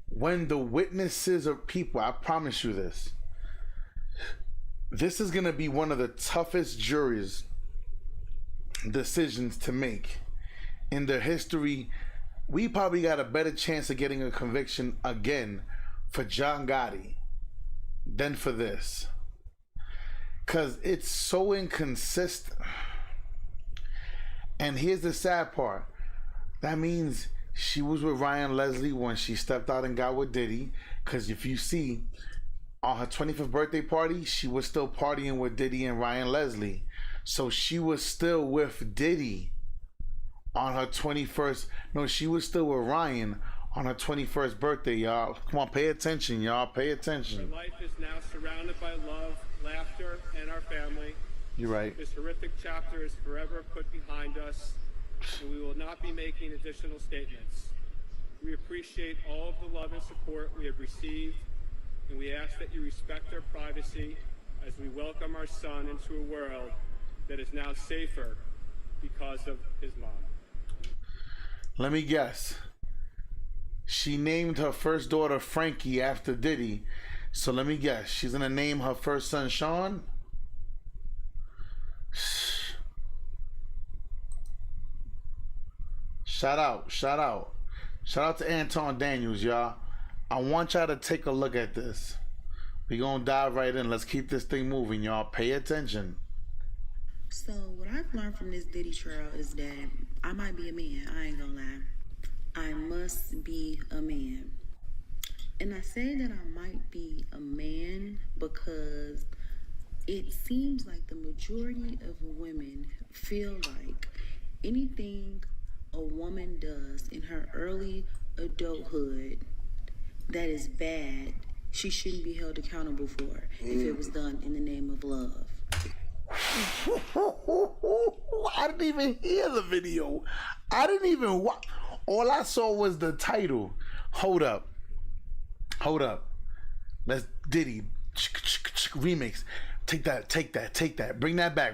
S1: when the witnesses are people? I promise you this. This is going to be one of the toughest juries decisions to make in their history. We probably got a better chance of getting a conviction again for John Gotti than for this, because it's so inconsistent. And here's the sad part. That means she was with Ryan Leslie when she stepped out and got with Diddy. Because if you see, on her 25th birthday party, she was still partying with Diddy and Ryan Leslie. So she was still with Diddy on her 21st. No, she was still with Ryan on her 21st birthday, y'all. Come on, pay attention, y'all. Pay attention.
S5: My life is now surrounded by love, laughter, and our family.
S1: You're right.
S5: This horrific chapter is forever put behind us, and we will not be making additional statements. We appreciate all of the love and support we have received, and we ask that you respect our privacy as we welcome our son into a world that is now safer because of his mom.
S1: Let me guess. She named her first daughter Frankie after Diddy. So let me guess. She's going to name her first son Sean? Shout out to Anton Daniels, y'all. I want y'all to take a look at this. We gonna dive right in. Let's keep this thing moving, y'all. Pay attention.
S6: So what I've learned from this Diddy trial is that I might be a man. I ain't gonna lie. I must be a man. And I say that I might be a man because it seems like the majority of women feel like anything a woman does in her early adulthood that is bad, she shouldn't be held accountable for if it was done in the name of love.
S1: I didn't even hear the video. I didn't even watch. All I saw was the title. Hold up. Let's Diddy remix. Take that. Bring that back.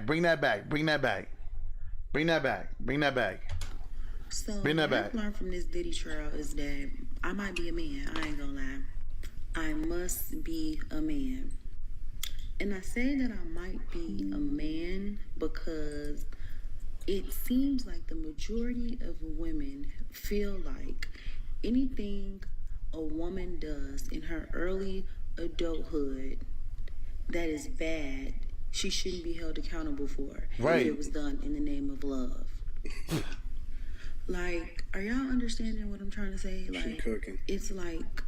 S6: So what I've learned from this Diddy trial is that I might be a man. I ain't gonna lie. I must be a man. And I say that I might be a man because it seems like the majority of women feel like anything a woman does in her early adulthood that is bad, she shouldn't be held accountable for if it was done in the name of love. Like, are y'all understanding what I'm trying to say? Like, it's like,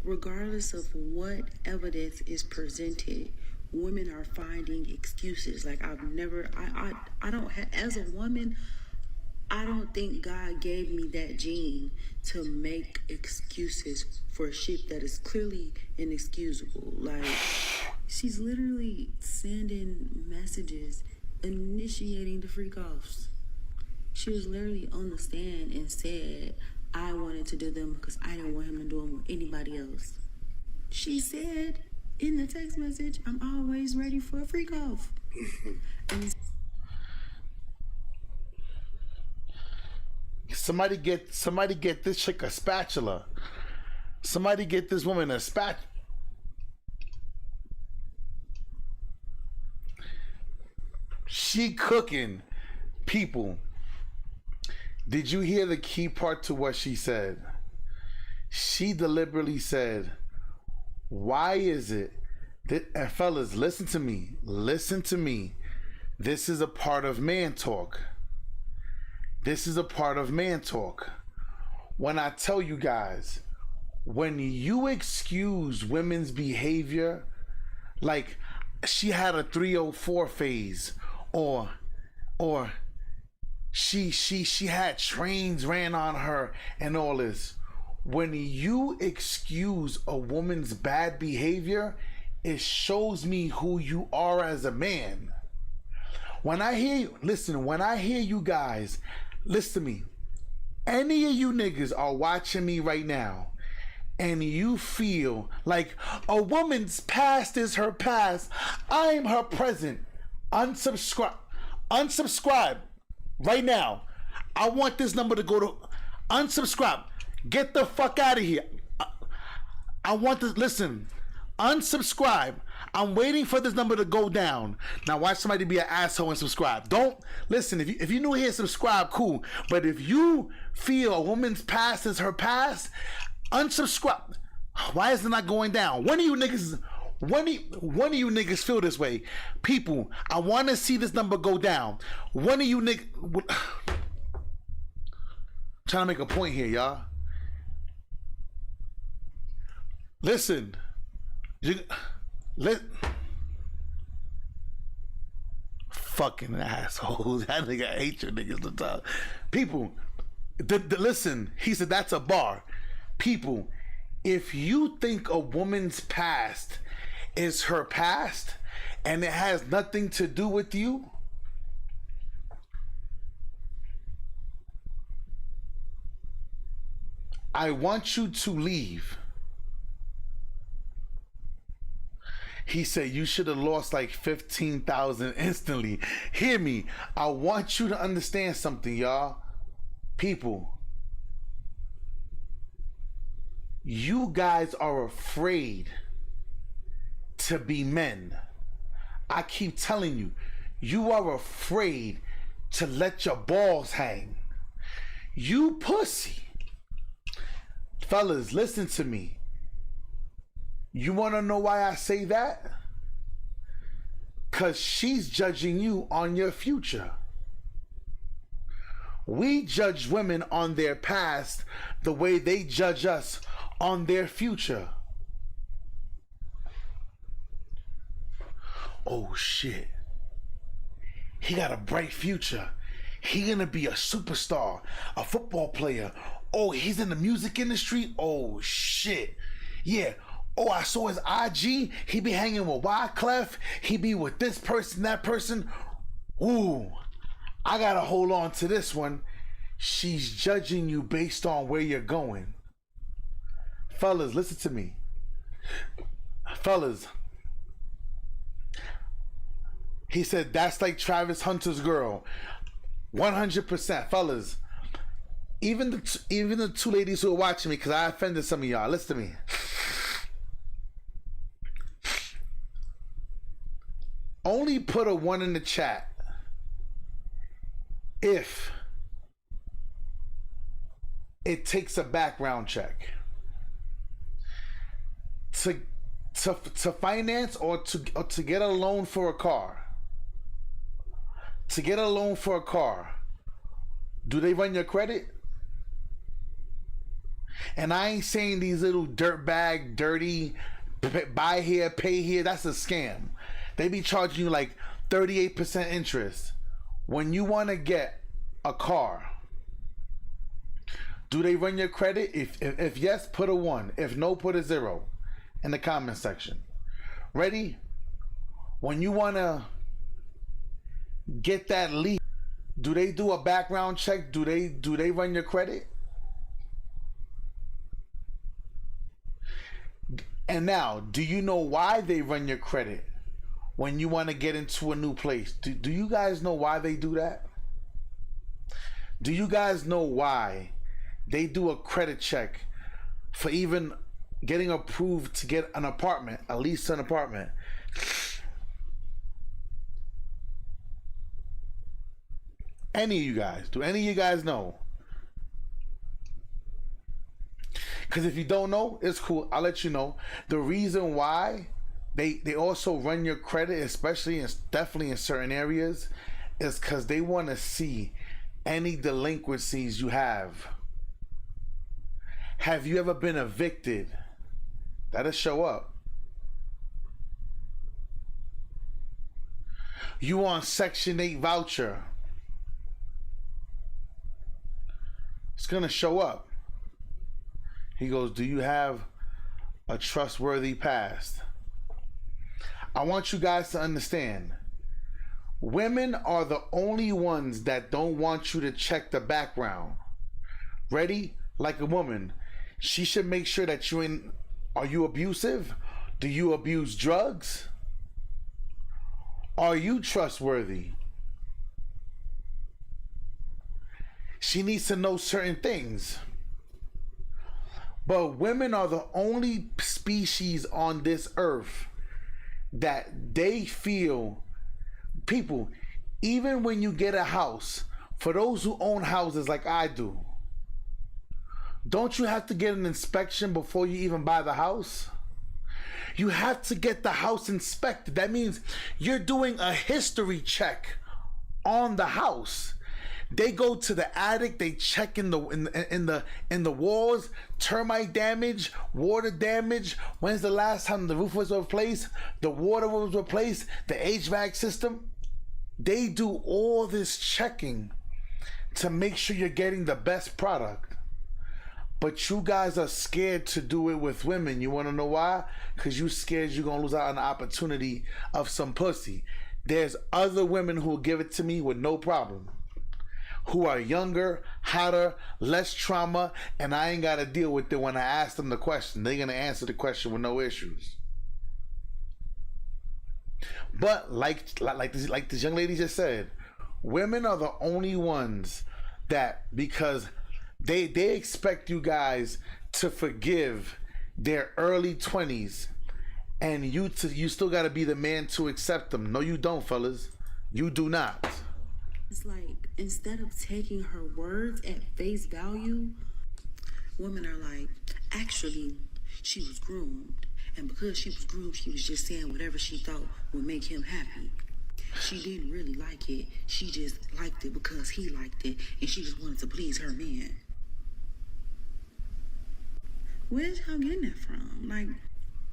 S6: regardless of what evidence is presented, women are finding excuses. Like, I don't have, as a woman, I don't think God gave me that gene to make excuses for shit that is clearly inexcusable. Like, she's literally sending messages, initiating the freak offs. She was literally on the stand and said, I wanted to do them because I didn't want him to do them with anybody else. She said in the text message, I'm always ready for a freak off. And
S1: somebody get this chick a spatula. Somebody get this woman a spatula. She cooking. People, did you hear the key part to what she said? She deliberately said, why is it that, and fellas, listen to me. This is a part of man talk. When I tell you guys, when you excuse women's behavior, like she had a 304 phase, or she had trains ran on her and all this. When you excuse a woman's bad behavior, it shows me who you are as a man. When I hear you guys, listen to me. Any of you niggas are watching me right now and you feel like a woman's past is her past, I'm her present. Unsubscribe right now. I want this number to go to unsubscribe. Get the fuck out of here. I want this. Listen, unsubscribe. I'm waiting for this number to go down. Now watch somebody be an asshole and subscribe. Don't listen. If you new here, subscribe, cool. But if you feel a woman's past is her past, unsubscribe. Why is it not going down? One of you niggas feel this way. People, I want to see this number go down. One of you niggas trying to make a point here, y'all. Listen, fucking assholes. That nigga hate you niggas sometimes. People, listen. He said that's a bar. People, if you think a woman's past is her past and it has nothing to do with you, I want you to leave. He said you should have lost like 15,000 instantly. Hear me. I want you to understand something, y'all. People, you guys are afraid to be men. I keep telling you, you are afraid to let your balls hang. You pussy. Fellas, listen to me. You want to know why I say that? Because she's judging you on your future. We judge women on their past the way they judge us on their future. oh shit, he got a bright future. He gonna be a superstar, a football player. Oh, he's in the music industry. Oh shit, yeah. Oh, I saw his IG. He be hanging with Wyclef. He be with this person, that person. Ooh, I gotta hold on to this one. She's judging you based on where you're going. Fellas, listen to me. Fellas, he said that's like Travis Hunter's girl. 100%, fellas. Even the two ladies who are watching me, because I offended some of y'all. Listen to me. Only put a 1 in the chat if it takes a background check to finance or to get a loan for a car. To get a loan for a car, do they run your credit? And I ain't saying these little dirtbag, dirty, buy here, pay here. That's a scam. They be charging you like 38% interest. When you want to get a car, do they run your credit? If yes, put a 1. If no, put a 0 in the comment section. Ready? When you want to get that lead, do they do a background check? Do they run your credit? And now, do you know why they run your credit when you want to get into a new place? Do you guys know why they do that? Do you guys know why they do a credit check for even getting approved to get an apartment, at least an apartment? Any of you guys? Do any of you guys know? Because if you don't know, it's cool. I'll let you know. The reason why they also run your credit, especially definitely in certain areas, is because they want to see any delinquencies you have. Have you ever been evicted? That'll show up. You on Section 8 voucher? It's gonna show up. He goes, do you have a trustworthy past? I want you guys to understand, women are the only ones that don't want you to check the background. Ready? Like a woman, she should make sure that are you abusive? Do you abuse drugs? Are you trustworthy? She needs to know certain things. But women are the only species on this earth that they feel, people, even when you get a house, for those who own houses like I do, don't you have to get an inspection before you even buy the house? You have to get the house inspected. That means you're doing a history check on the house. They go to the attic, they check in the walls, termite damage, water damage. When's the last time the roof was replaced, the water was replaced, the HVAC system? They do all this checking to make sure you're getting the best product. But you guys are scared to do it with women. You want to know why? Because you're scared you're going to lose out on the opportunity of some pussy. There's other women who will give it to me with no problem, who are younger, hotter, less trauma, and I ain't got to deal with it when I ask them the question. They're going to answer the question with no issues. But like this young lady just said, women are the only ones that, because they expect you guys to forgive their early 20s, and you still got to be the man to accept them. No, you don't, fellas. You do not.
S6: It's like, instead of taking her words at face value, women are like, actually, she was groomed. And because she was groomed, she was just saying whatever she thought would make him happy. She didn't really like it. She just liked it because he liked it. And she just wanted to please her man. Where's y'all getting that from? Like,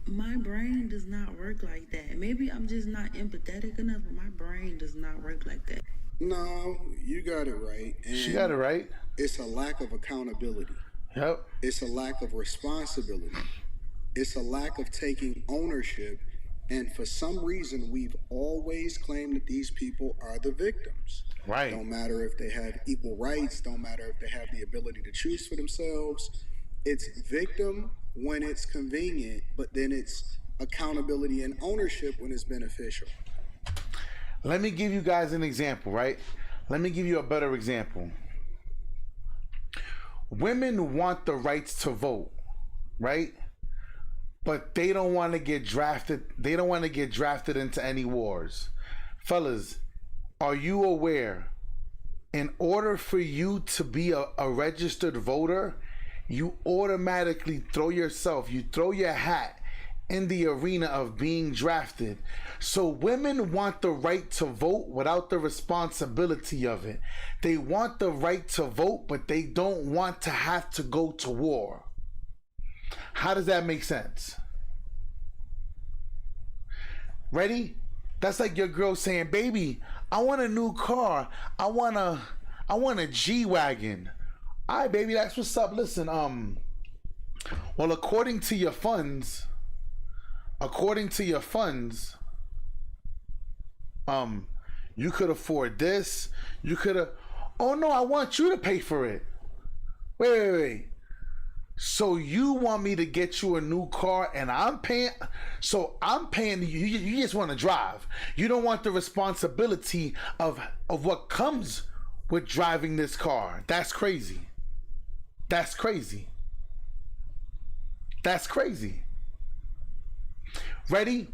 S6: My brain does not work like that. Maybe I'm just not empathetic enough, but my brain does not work like that.
S7: No, you got it right. And
S1: she got it right.
S7: It's a lack of accountability.
S1: Yep.
S7: It's a lack of responsibility. It's a lack of taking ownership. And for some reason, we've always claimed that these people are the victims.
S1: Right.
S7: Don't matter if they have equal rights. Don't matter if they have the ability to choose for themselves. It's victim when it's convenient, but then it's accountability and ownership when it's beneficial.
S1: Let me give you guys an example, right? Let me give you a better example. Women want the rights to vote, right? But they don't want to get drafted. They don't want to get drafted into any wars. Fellas, are you aware, in order for you to be a registered voter, you automatically throw your hat in the arena of being drafted. So women want the right to vote without the responsibility of it. They want the right to vote, but they don't want to have to go to war. How does that make sense? Ready? That's like your girl saying, baby, I want a new car. I want a G-Wagon. All right, baby, that's what's up. Listen, well, according to your funds, you could afford this. You could have, oh no, I want you to pay for it. Wait. So you want me to get you a new car and I'm paying? So I'm paying you. You just want to drive. You don't want the responsibility of what comes with driving this car. That's crazy. That's crazy. That's crazy. Ready?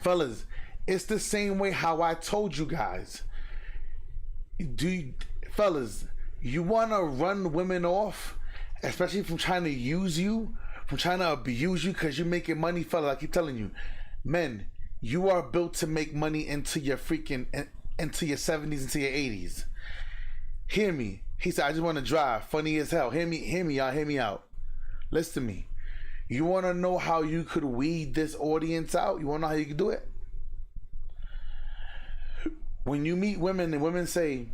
S1: Fellas, it's the same way how I told you guys. Fellas, you want to run women off? Especially from trying to use you, from trying to abuse you because you're making money, fella. I keep telling you, men, you are built to make money into your 70s, into your 80s. Hear me. He said, I just want to drive. Funny as hell. Hear me, y'all. Hear me out. Listen to me. You want to know how you could weed this audience out? You want to know how you could do it? When you meet women and women say,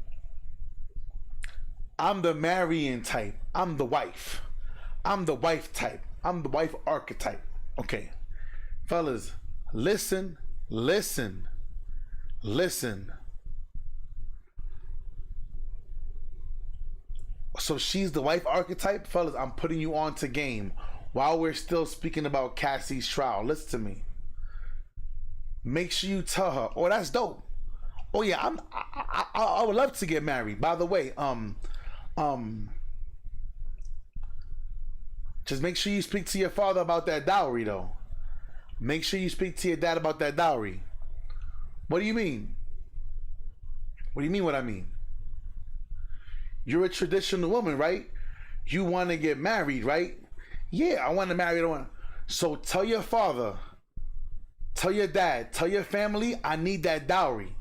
S1: I'm the marrying type. I'm the wife. I'm the wife type. I'm the wife archetype. Okay. Fellas, listen. So she's the wife archetype? Fellas, I'm putting you on to game while we're still speaking about Cassie's trial. Listen to me. Make sure you tell her, oh, that's dope. Oh yeah, I would love to get married. By the way, just make sure you speak to your father about that dowry, though. Make sure you speak to your dad about that dowry. What do you mean? What do you mean what I mean? You're a traditional woman, right? You want to get married, right? Yeah, I want to marry the one. So tell your father, tell your dad, tell your family, I need that dowry.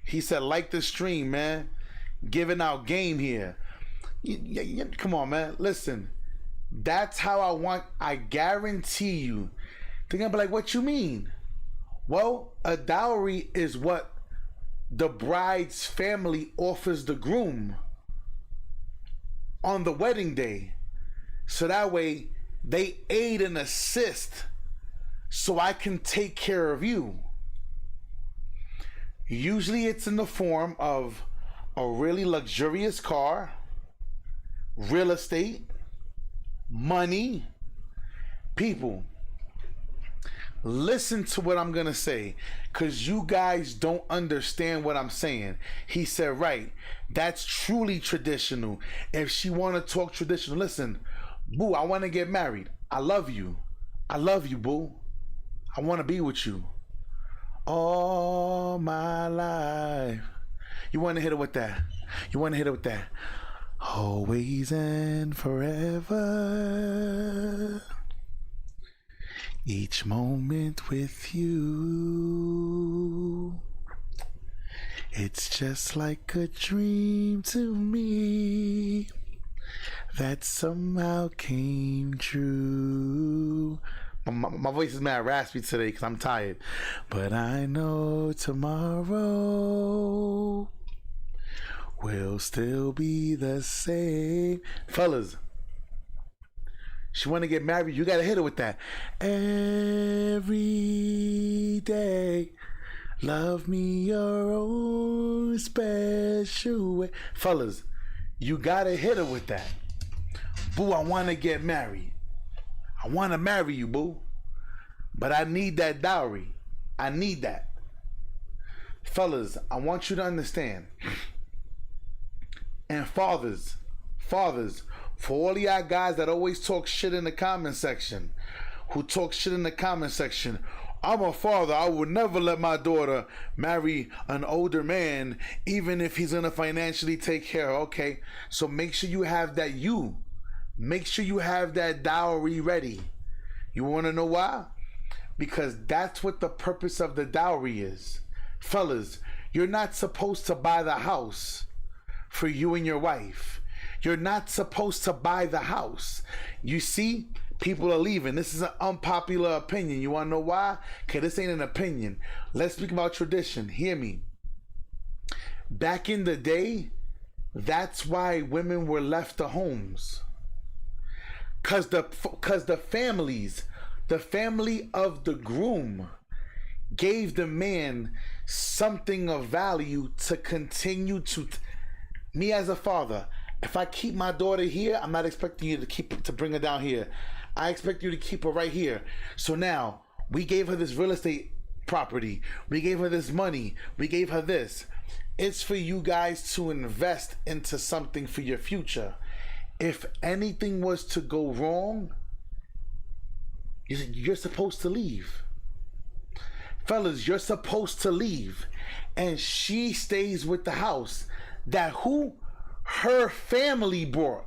S1: He said, like the stream, man. Giving out game here. Come on, man. Listen. That's how I want. I guarantee you. They're going to be like, what you mean? Well, a dowry is what the bride's family offers the groom on the wedding day. So that way, they aid and assist so I can take care of you. Usually it's in the form of a really luxurious car, real estate, money. People, listen to what I'm going to say, because you guys don't understand what I'm saying. He said, right, that's truly traditional. If she want to talk traditional, listen, boo, I want to get married. I love you. I love you, boo. I want to be with you all my life. You want to hit it with that? You want to hit it with that? Always and forever. Each moment with you. It's just like a dream to me. that somehow came true. My voice is mad raspy today because I'm tired. But I know tomorrow will still be the same. Fellas, she want to get married, you got to hit her with that. Every day, love me your own special way. Fellas, you got to hit her with that. Boo, I want to get married. I want to marry you, boo. But I need that dowry. I need that. Fellas, I want you to understand. And fathers, for all of y'all guys that always talk shit in the comment section, I'm a father. I would never let my daughter marry an older man, even if he's gonna financially take care. Okay, so make sure you have that Make sure you have that dowry ready. You wanna know why? Because that's what the purpose of the dowry is. Fellas, you're not supposed to buy the house for you and your wife. You're not supposed to buy the house. You see, people are leaving. This is an unpopular opinion. You want to know why? Because this ain't an opinion. Let's speak about tradition. Hear me. Back in the day, that's why women were left to homes. Because the families, the family of the groom gave the man something of value to continue to... Me as a father, if I keep my daughter here, I'm not expecting you to bring her down here. I expect you to keep her right here. So now, we gave her this real estate property. We gave her this money. We gave her this. It's for you guys to invest into something for your future. If anything was to go wrong, you're supposed to leave. Fellas, you're supposed to leave. And she stays with the house that her family bought.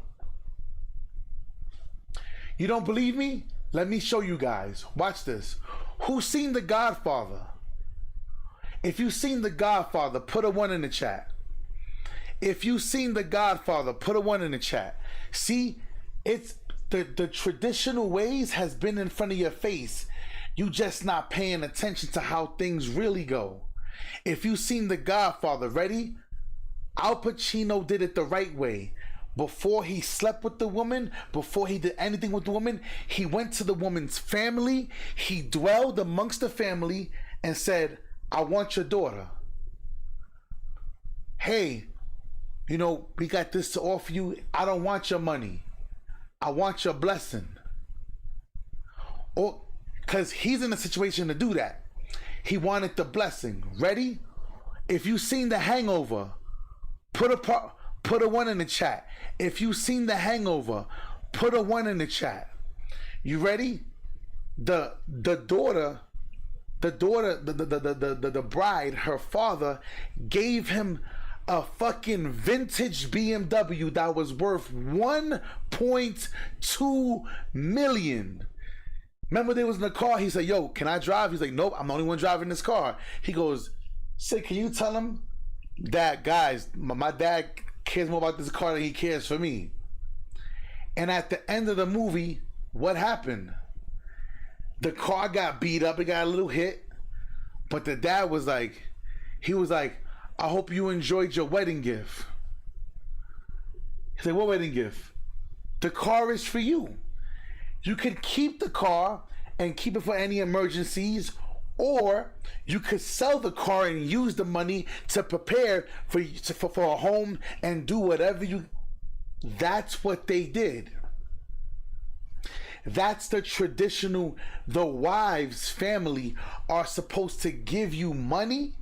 S1: You don't believe me? Let me show you guys. Watch this. Who's seen The Godfather? If you've seen The Godfather, put a 1 in the chat. If you've seen The Godfather, put a 1 in the chat. See, it's the traditional ways has been in front of your face. You just not paying attention to how things really go. If you've seen The Godfather, ready? Al Pacino did it the right way. Before he slept with the woman, before he did anything with the woman, he went to the woman's family. He dwelled amongst the family and said, I want your daughter. Hey, we got this to offer you. I don't want your money. I want your blessing. Or, because he's in a situation to do that. He wanted the blessing. Ready? If you've seen The Hangover, put a 1 in the chat. If you've seen The Hangover, put a 1 in the chat. You ready? The bride, her father, gave him a fucking vintage BMW that was worth $1.2 million. Remember, they was in the car. He said, yo, can I drive? He's like, nope, I'm the only one driving this car. He goes, Sid, can you tell him that, guys, my dad cares more about this car than he cares for me. And at the end of the movie, what happened? The car got beat up. It got a little hit. But the dad was like, I hope you enjoyed your wedding gift. He said, what wedding gift? The car is for you. You could keep the car and keep it for any emergencies, or you could sell the car and use the money to prepare for a home and do whatever you... That's what they did. That's the traditional... The wives' family are supposed to give you money,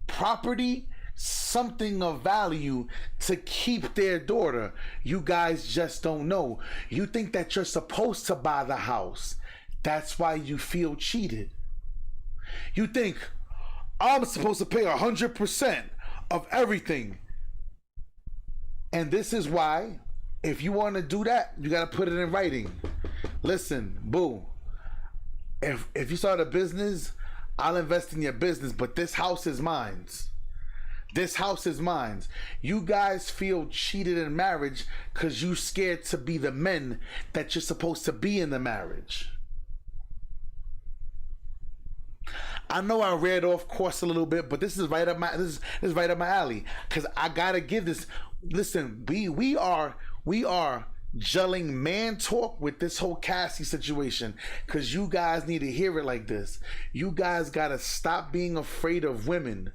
S1: property, something of value to keep their daughter. You guys just don't know. You think that you're supposed to buy the house. That's why you feel cheated. You think, I'm supposed to pay 100% of everything. And this is why, if you want to do that, you got to put it in writing. Listen, boo, if you start a business, I'll invest in your business, but this house is mine. This house is mine. You guys feel cheated in marriage because you scared to be the men that you're supposed to be in the marriage. I know I read off course a little bit, but this is right up my this is right up my alley. Cause I gotta give this. Listen, we are gelling man talk with this whole Cassie situation. Cause you guys need to hear it like this. You guys gotta stop being afraid of women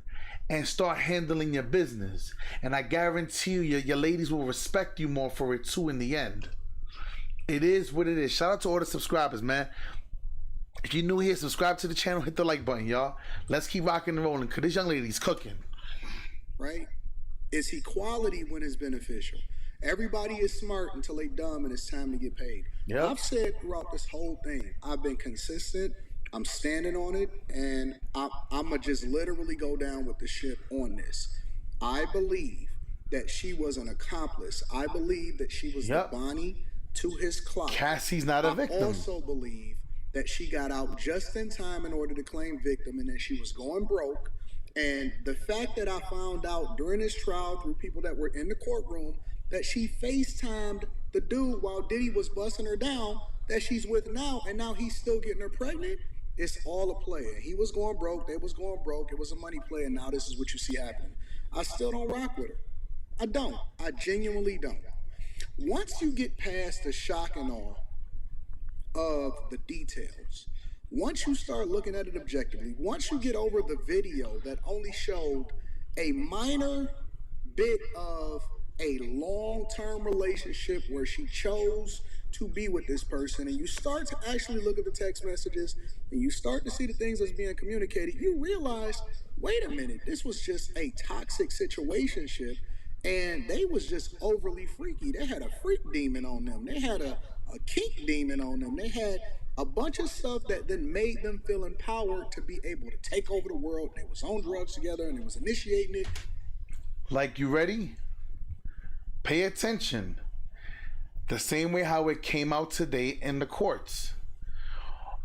S1: and start handling your business. And I guarantee you, your ladies will respect you more for it too in the end. It is what it is. Shout out to all the subscribers, man. If you're new here, subscribe to the channel, hit the like button, y'all. Let's keep rocking and rolling, because this young lady's cooking.
S7: Right? It's equality when it's beneficial. Everybody is smart until they dumb and it's time to get paid. Yep. I've said throughout this whole thing, I've been consistent. I'm standing on it, and I'm going to just literally go down with the ship on this. I believe that she was an accomplice. I believe that she was the Bonnie to his Clyde.
S1: Cassie's not a victim.
S7: I also believe that she got out just in time in order to claim victim, and that she was going broke. And the fact that I found out during this trial through people that were in the courtroom that she FaceTimed the dude while Diddy was busting her down that she's with now, and now he's still getting her pregnant, it's all a play. He was going broke, they was going broke, it was a money play, and now this is what you see happening. I still don't rock with her. I don't. I genuinely don't. Once you get past the shock and awe of the details, once you start looking at it objectively, once you get over the video that only showed a minor bit of a long-term relationship where she chose to be with this person, and you start to actually look at the text messages and you start to see the things that's being communicated, you realize, wait a minute, this was just a toxic situationship, and they was just overly freaky. They had a freak demon on them. They had a kink demon on them. They had a bunch of stuff that then made them feel empowered to be able to take over the world. They was on drugs together and they was initiating it.
S1: Like, you ready? Pay attention. The same way how it came out today in the courts.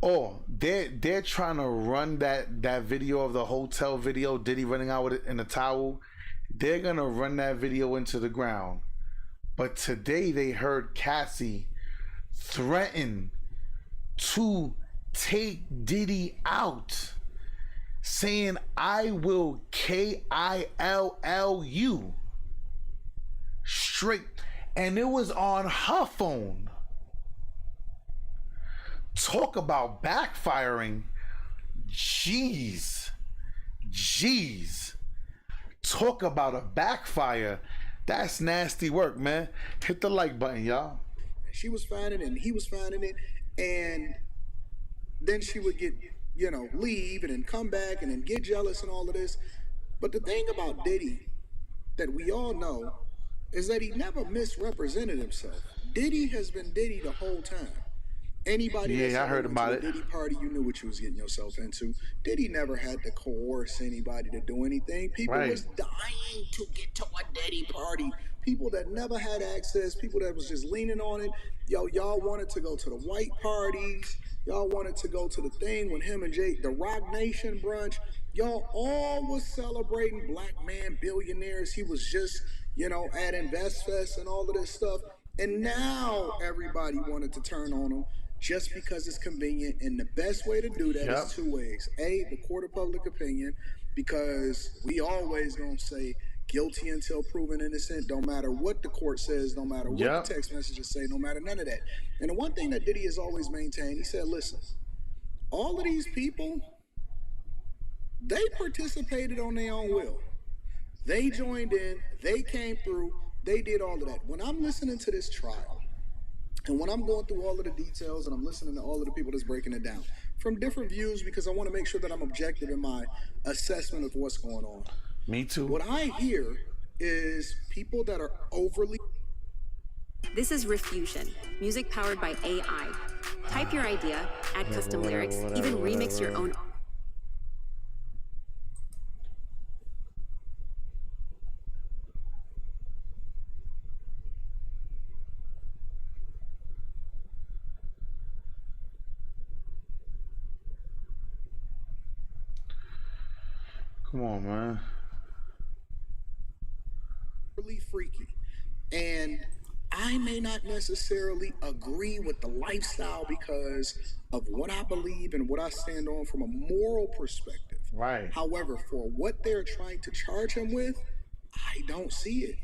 S1: Oh, they're trying to run that video of the hotel video, Diddy running out with it in a towel. They're gonna run that video into the ground. But today they heard Cassie threaten to take Diddy out, saying, I will KILL straight, and it was on her phone. Talk about backfiring. Jeez. Talk about a backfire. That's nasty work, man. Hit the like button, y'all.
S7: She was finding it and he was finding it, and then she would get, leave and then come back and then get jealous and all of this. But the thing about Diddy that we all know is that he never misrepresented himself. Diddy has been Diddy the whole time. Anybody
S1: I heard about it.
S7: Diddy party, you knew what you was getting yourself into. Diddy never had to coerce anybody to do anything. People was dying to get to a Diddy party. People that never had access, people that was just leaning on it. Y'all wanted to go to the white parties. Y'all wanted to go to the thing when him and the Rock Nation brunch. Y'all all was celebrating black man billionaires. He was just, at InvestFest and all of this stuff. And now everybody wanted to turn on him just because it's convenient. And the best way to do that is two ways. A, the court of public opinion, because we always gonna say guilty until proven innocent. Don't matter what the court says, no matter what the text messages say, no matter none of that. And the one thing that Diddy has always maintained, he said, listen, all of these people, they participated on their own will. They joined in, they came through, they did all of that. When I'm listening to this trial, and when I'm going through all of the details and I'm listening to all of the people that's breaking it down from different views, because I want to make sure that I'm objective in my assessment of what's going on.
S1: Me too.
S7: What I hear is people that are overly...
S4: This is Refusion, music powered by AI. Type your idea, add custom lyrics, even remix your own.
S1: Come on, man.
S7: absolutely freaky. And I may not necessarily agree with the lifestyle because of what I believe and what I stand on from a moral perspective.
S1: Right.
S7: However, for what they're trying to charge him with, I don't see it.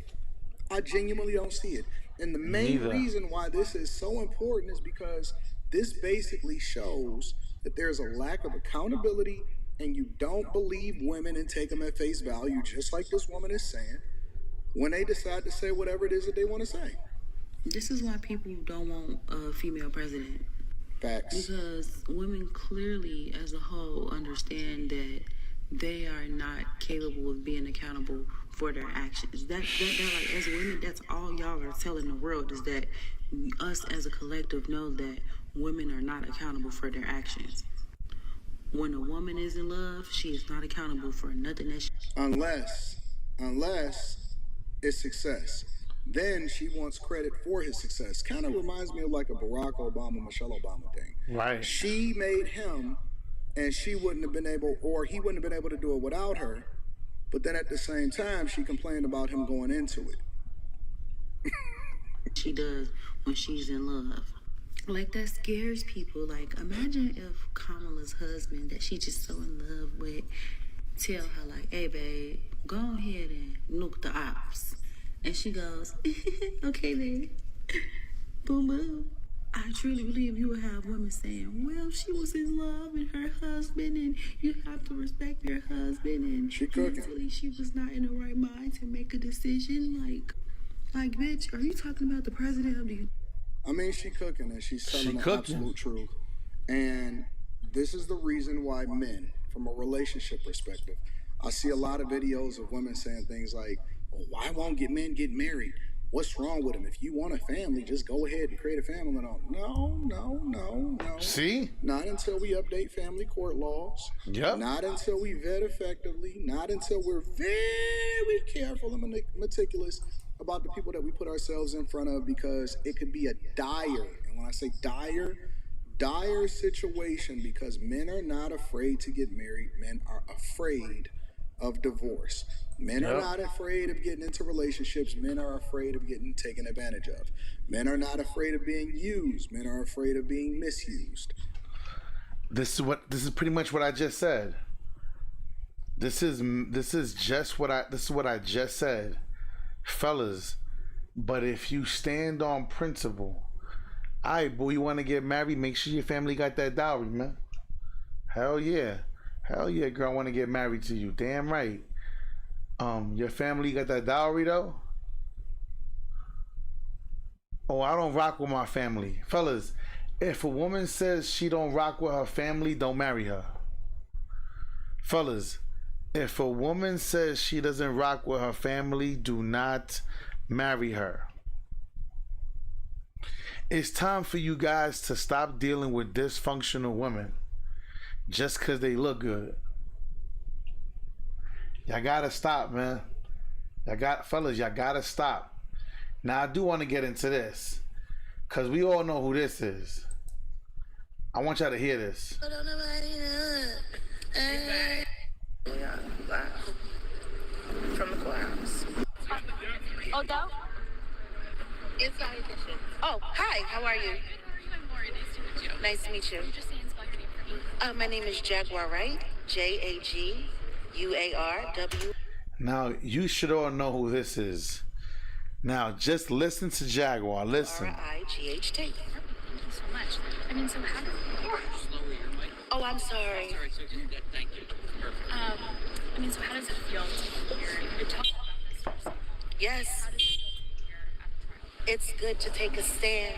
S7: I genuinely don't see it. And the main reason why this is so important is because this basically shows that there's a lack of accountability and you don't believe women and take them at face value, just like this woman is saying, when they decide to say whatever it is that they want to say.
S6: This is why people don't want a female president.
S7: Facts.
S6: Because women clearly, as a whole, understand that they are not capable of being accountable for their actions. That like, as women, that's all y'all are telling the world, is that us as a collective know that women are not accountable for their actions. When a woman is in love, she is not accountable for nothing that she...
S7: Unless it's success. Then she wants credit for his success. Kind of reminds me of like a Barack Obama, Michelle Obama thing.
S1: Right.
S7: She made him, and she wouldn't have been able, or he wouldn't have been able to do it without her. But then at the same time, she complained about him going into it.
S6: She does when she's in love. Like, that scares people. Like, imagine if Kamala's husband that she just so in love with tell her, like, hey, babe, go ahead and nuke the ops. And she goes, okay, then. Boom, boom. I truly believe you will have women saying, well, she was in love with her husband, and you have to respect your husband, and
S7: she cooking.
S6: Mentally she was not in the right mind to make a decision. Like, bitch, are you talking about the president of the...
S7: I mean, she cooking, and she's telling the absolute truth. And this is the reason why men, from a relationship perspective, I see a lot of videos of women saying things like, oh, why won't men get married? What's wrong with them? If you want a family, just go ahead and create a family. No.
S1: See?
S7: Not until we update family court laws.
S1: Yep.
S7: Not until we vet effectively. Not until we're very careful and meticulous about the people that we put ourselves in front of, because it could be a dire, and when I say dire situation, because men are not afraid to get married. Men are afraid of divorce. Men are not afraid of getting into relationships. Men are afraid of getting taken advantage of. Men are not afraid of being used. Men are afraid of being misused.
S1: This is pretty much what I just said. This is what I just said. Fellas, but if you stand on principle, alright, boy, you want to get married, make sure your family got that dowry, man. Hell yeah, girl, I want to get married to you. Damn right. Your family got that dowry though? Oh, I don't rock with my family. Fellas, if a woman says she don't rock with her family, don't marry her. Fellas, if a woman says she doesn't rock with her family, do not marry her. It's time for you guys to stop dealing with dysfunctional women just because they look good. Y'all gotta stop, man. Fellas, y'all gotta stop. Now, I do want to get into this because we all know who this is. I want y'all to hear this.
S8: Yeah, live from the courthouse.
S2: Odell?
S8: Inside edition. Oh, hi, how are you? Nice to meet you. My name is Jaguar, right? Jaguarw.
S2: Now,
S1: you should all know who this is. Now, just listen to Jaguar. Listen.
S8: RIGHT.
S9: Thank you so much. I mean, so how does
S8: Oh, I'm sorry.
S9: Thank you. I mean, so how does it feel to hear you're talking about this?
S8: Yes.
S9: How does it feel to hear at the trial?
S8: It's good to take a stand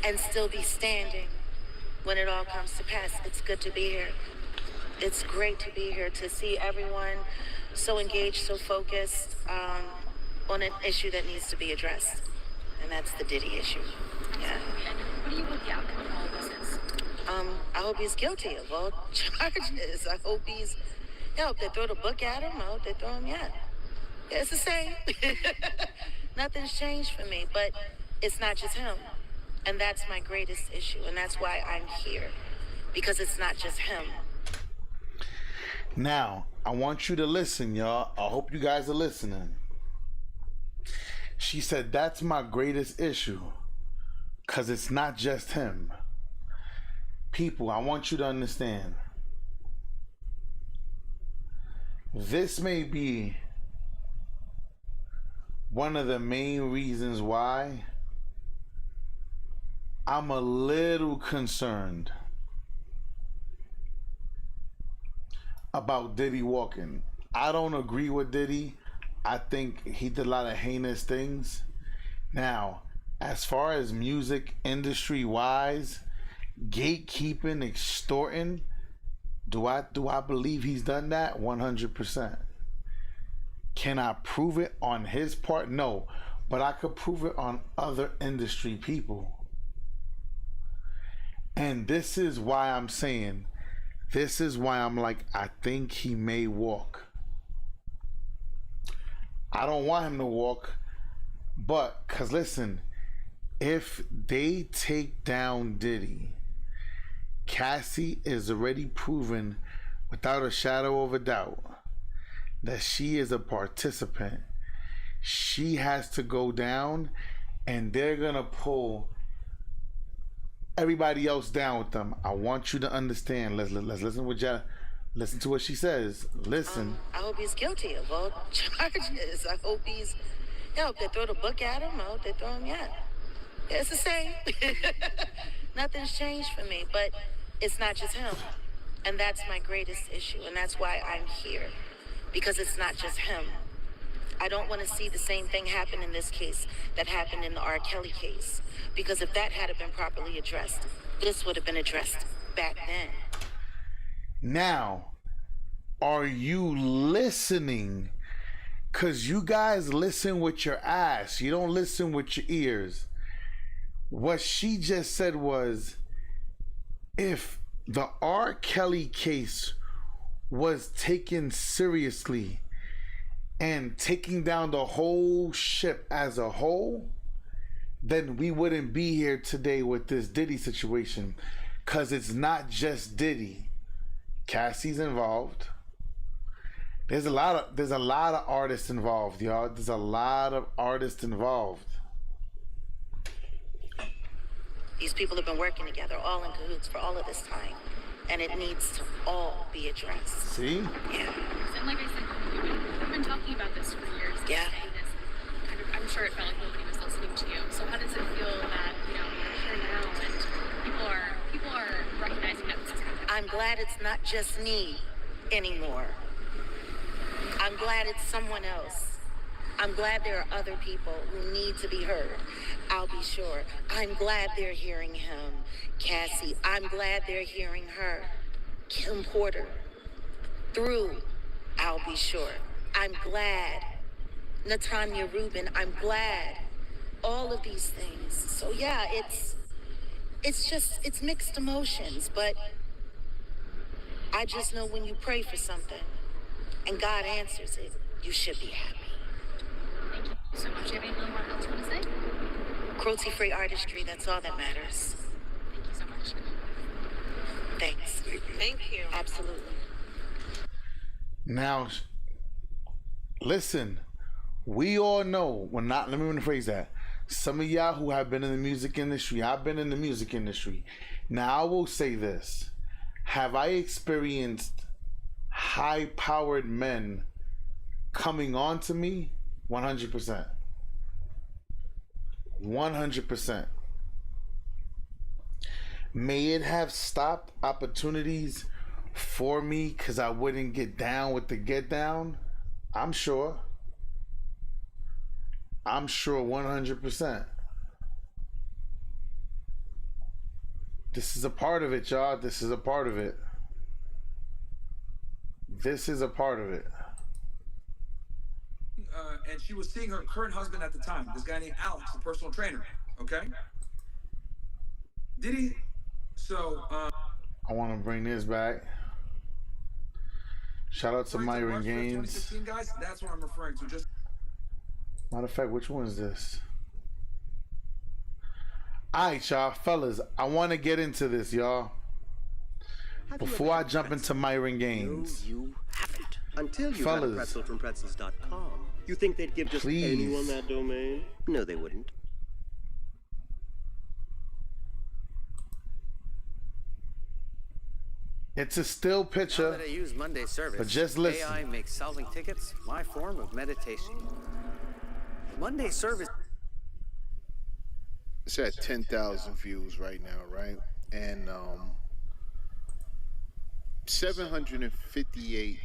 S8: and still be standing when it all comes to pass. It's good to be here. It's great to be here, to see everyone so engaged, so focused on an issue that needs to be addressed. And that's the Diddy issue. Yeah.
S9: And what do you hope the outcome of all of this is?
S8: I hope he's guilty of all charges. I hope they throw the book at him. I hope they throw him, yeah. It's the same. Nothing's changed for me, but it's not just him. And that's my greatest issue. And that's why I'm here, because it's not just him.
S1: Now, I want you to listen, y'all. I hope you guys are listening. She said, that's my greatest issue, because it's not just him. People, I want you to understand, this may be one of the main reasons why I'm a little concerned about Diddy walking. I don't agree with Diddy. I think he did a lot of heinous things. Now, as far as music industry wise, gatekeeping, extorting, do I believe he's done that? 100%. Can I prove it on his part? No, but I could prove it on other industry people. And this is why I'm saying, this is why I'm like, I think he may walk. I don't want him to walk, but, because listen, if they take down Diddy, Cassie is already proven without a shadow of a doubt that she is a participant. She has to go down, and they're gonna pull everybody else down with them. I want you to understand. Let's listen with y'all. Listen to what she says. Listen.
S8: I hope he's guilty of all charges. I hope he's, I hope they throw the book at him. I hope they throw him, yeah. It's the same. Nothing's changed for me, but it's not just him. And that's my greatest issue. And that's why I'm here. Because it's not just him. I don't want to see the same thing happen in this case that happened in the R. Kelly case. Because if that had been properly addressed, this would have been addressed back then.
S1: Now, are you listening? Because you guys listen with your ass. You don't listen with your ears. What she just said was, if the R. Kelly case was taken seriously and taking down the whole ship as a whole, then we wouldn't be here today with this Diddy situation. Because it's not just Diddy. Cassie's involved. There's a lot of artists involved, y'all. There's a lot of artists involved.
S8: These people have been working together, all in cahoots for all of this time. And it needs to all be addressed.
S1: See?
S8: Yeah.
S9: And like I said, we've been talking about this for years.
S8: Yeah.
S9: I'm sure it felt like nobody was listening to you. So how does it feel that, you're here now and people are recognizing that this is happening?
S8: I'm glad it's not just me anymore. I'm glad it's someone else. I'm glad there are other people who need to be heard. I'll be sure. I'm glad they're hearing him. Cassie, I'm glad they're hearing her. Kim Porter. Through, I'll be sure. I'm glad. Natanya Rubin, I'm glad. All of these things. So yeah, it's mixed emotions, but I just know when you pray for something and God answers it, you should be happy.
S9: Thank you so much. Do you have anything else you want to say?
S8: Cruelty-free artistry, that's all that matters.
S9: Thank you so much.
S8: Thanks.
S2: Thank you.
S8: Absolutely.
S1: Now, listen, we all know, let me rephrase that. Some of y'all who have been in the music industry, I've been in the music industry. Now, I will say this. Have I experienced high-powered men coming on to me? 100%. 100%. May it have stopped opportunities for me because I wouldn't get down with the get down? I'm sure. 100%. This is a part of it, y'all. This is a part of it.
S10: And she was seeing her current husband at the time, this guy named Alex, the personal trainer. Okay? Diddy, so
S1: I want to bring this back. Shout out to Myron Gaines.
S10: 2016, guys, that's what I'm referring to. Just
S1: matter of fact, which one is this? Alright, y'all, fellas, I want to get into this, y'all. Before I jump into Myron Gaines.
S11: No, you haven't. Until you got a pretzel from pretzels.com. You think they'd give just
S1: Please.
S11: anyone that domain? No, they wouldn't.
S1: It's a still picture.
S12: Now that I use Monday service,
S1: but just listen.
S12: AI makes solving tickets my form of meditation. Monday service.
S13: It's at 10,000 views right now, right? And 758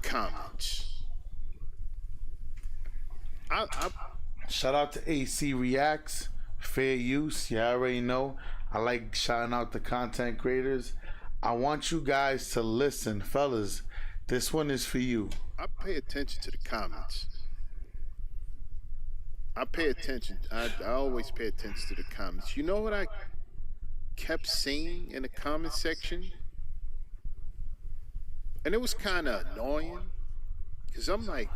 S13: comments.
S1: Shout out to AC Reacts, fair use. You already know. I like shouting out the content creators. I want you guys to listen, fellas. This one is for you.
S13: I pay attention to the comments. I pay attention. I always pay attention to the comments. You know what I kept seeing in the comment section? And it was kind of annoying. Because I'm like,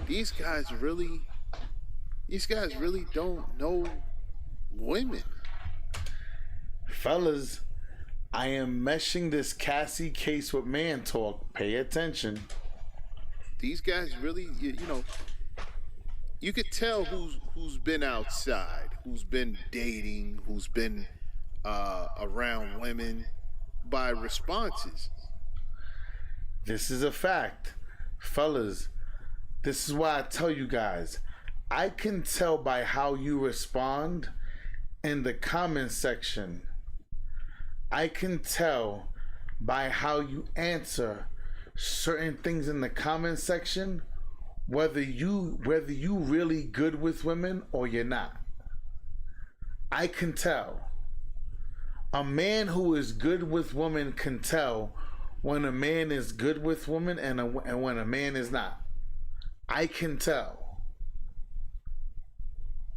S13: these guys really don't know women.
S1: Fellas, I am meshing this Cassie case with Man Talk. Pay attention.
S13: These guys really, you know, you could tell who's been outside, who's been dating, who's been around women by responses.
S1: This is a fact. Fellas, this is why I tell you guys, I can tell by how you respond in the comment section. I can tell by how you answer certain things in the comment section whether you really good with women or you're not. I can tell. A man who is good with women can tell when a man is good with women and when a man is not. I can tell.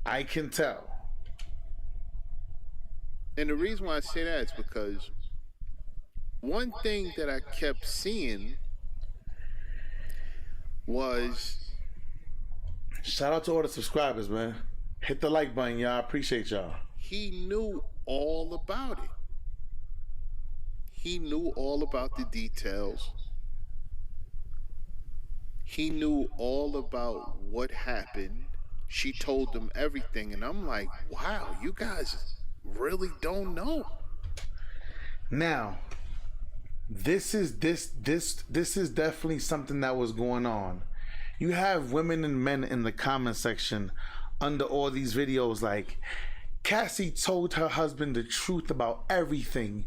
S1: I can tell.
S13: And the reason why I say that is because one thing that I kept seeing was...
S1: Shout out to all the subscribers, man. Hit the like button, y'all. I appreciate y'all.
S13: He knew all about it. He knew all about the details. He knew all about what happened. She told them everything, and I'm like, wow, you guys really don't know.
S1: Now, this is definitely something that was going on. You have women and men in the comment section under all these videos like, Cassie told her husband the truth about everything.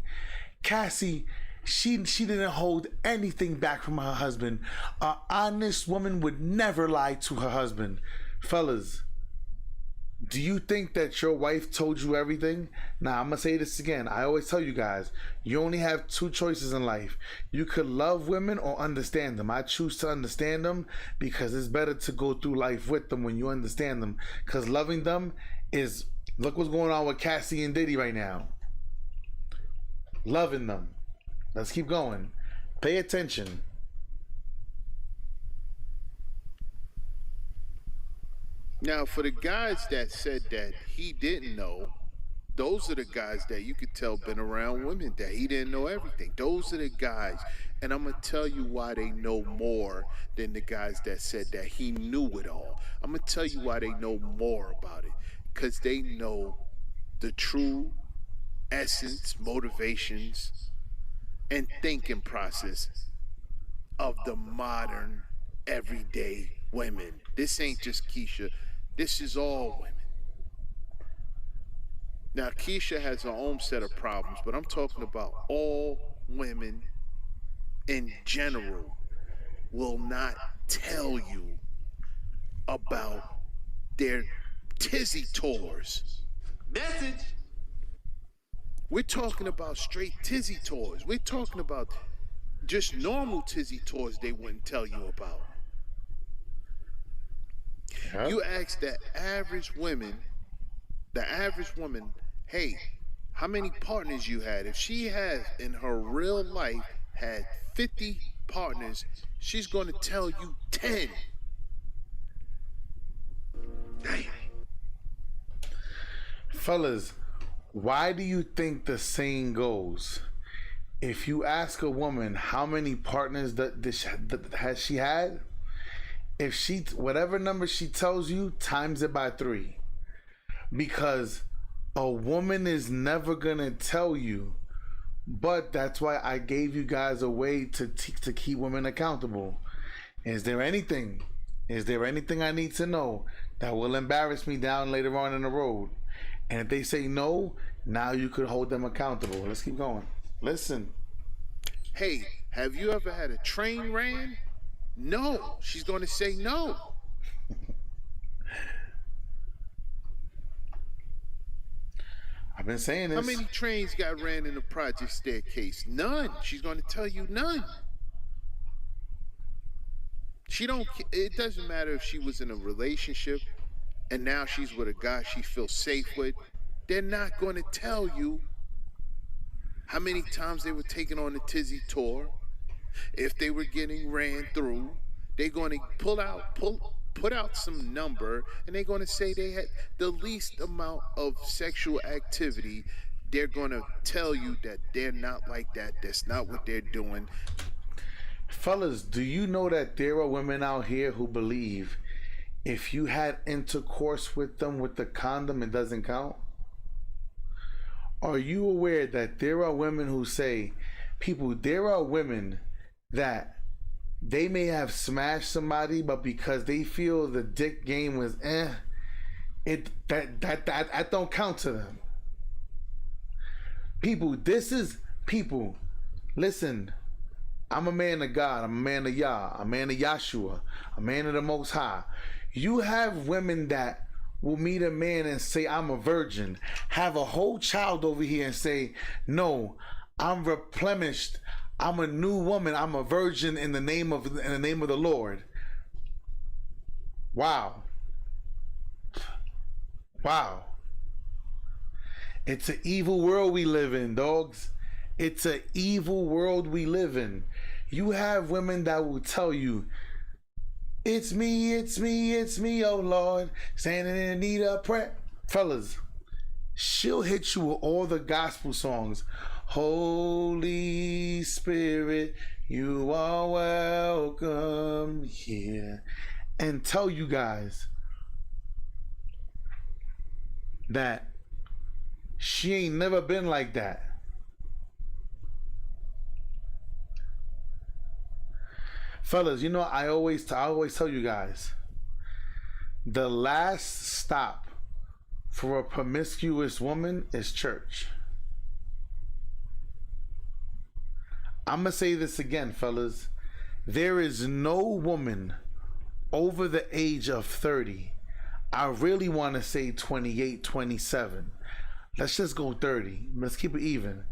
S1: Cassie, she didn't hold anything back from her husband. An honest woman would never lie to her husband. Fellas, do you think that your wife told you everything? Now, I'm going to say this again. I always tell you guys, you only have two choices in life. You could love women or understand them. I choose to understand them because it's better to go through life with them when you understand them. Because loving them is, look what's going on with Cassie and Diddy right now. Loving them. Let's keep going. Pay attention.
S13: Now, for the guys that said that he didn't know, those are the guys that you could tell been around women, that he didn't know everything. Those are the guys. And I'm going to tell you why they know more than the guys that said that he knew it all. I'm going to tell you why they know more about it. Because they know the true essence, motivations, and thinking process of the modern, everyday women. This ain't just Keisha. This is all women. Now, Keisha has her own set of problems, but I'm talking about all women in general will not tell you about their tizzy tours.
S14: Message.
S13: We're talking about straight tizzy tours. We're talking about just normal tizzy tours they wouldn't tell you about. Huh? You ask the average woman, hey, how many partners you had? If she has in her real life had 50 partners, she's going to tell you 10.
S14: Damn.
S1: Fellas, why do you think the saying goes, if you ask a woman how many partners that has she had, If she, whatever number she tells you, times it by 3. Because a woman is never gonna tell you. But that's why I gave you guys a way to keep women accountable. Is there anything I need to know that will embarrass me down later on in the road? And if they say no, now you could hold them accountable. Let's keep going. Listen.
S13: Hey, have you ever had a train ran? No. She's going to say no.
S1: I've been saying this.
S13: How many trains got ran in the project staircase? None. She's going to tell you none. It doesn't matter if she was in a relationship and now she's with a guy she feels safe with. They're not going to tell you how many times they were taken on the Tizzy tour. If they were getting ran through, they're going to put out some number, and they're going to say they had the least amount of sexual activity. They're going to tell you that they're not like that. That's not what they're doing.
S1: Fellas, do you know that there are women out here who believe if you had intercourse with them with the condom, it doesn't count? Are you aware that there are women who say, there are women that they may have smashed somebody, but because they feel the dick game was that don't count to them. People, listen, I'm a man of God, I'm a man of Yah, a man of Yahshua, a man of the Most High. You have women that will meet a man and say, I'm a virgin, have a whole child over here and say, no, I'm replenished, I'm a new woman, I'm a virgin in the name of the Lord. Wow. It's an evil world we live in, dogs. It's an evil world we live in. You have women that will tell you, it's me, oh Lord, standing in need of prayer. Fellas, she'll hit you with all the gospel songs. Holy Spirit, you are welcome here. And tell you guys that she ain't never been like that. Fellas, you know, I always tell you guys, the last stop for a promiscuous woman is church. I'm going to say this again, fellas. There is no woman over the age of 30. I really want to say 28, 27. Let's just go 30. Let's keep it even.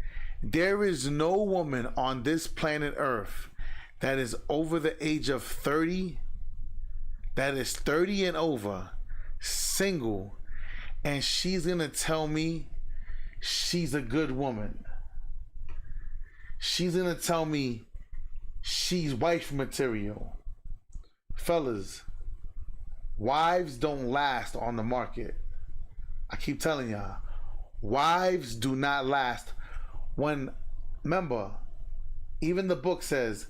S1: There is no woman on this planet Earth that is over the age of 30, that is 30 and over, single, and she's going to tell me she's a good woman. She's going to tell me she's wife material. Fellas, wives don't last on the market. I keep telling y'all, wives do not last. Remember, even the book says,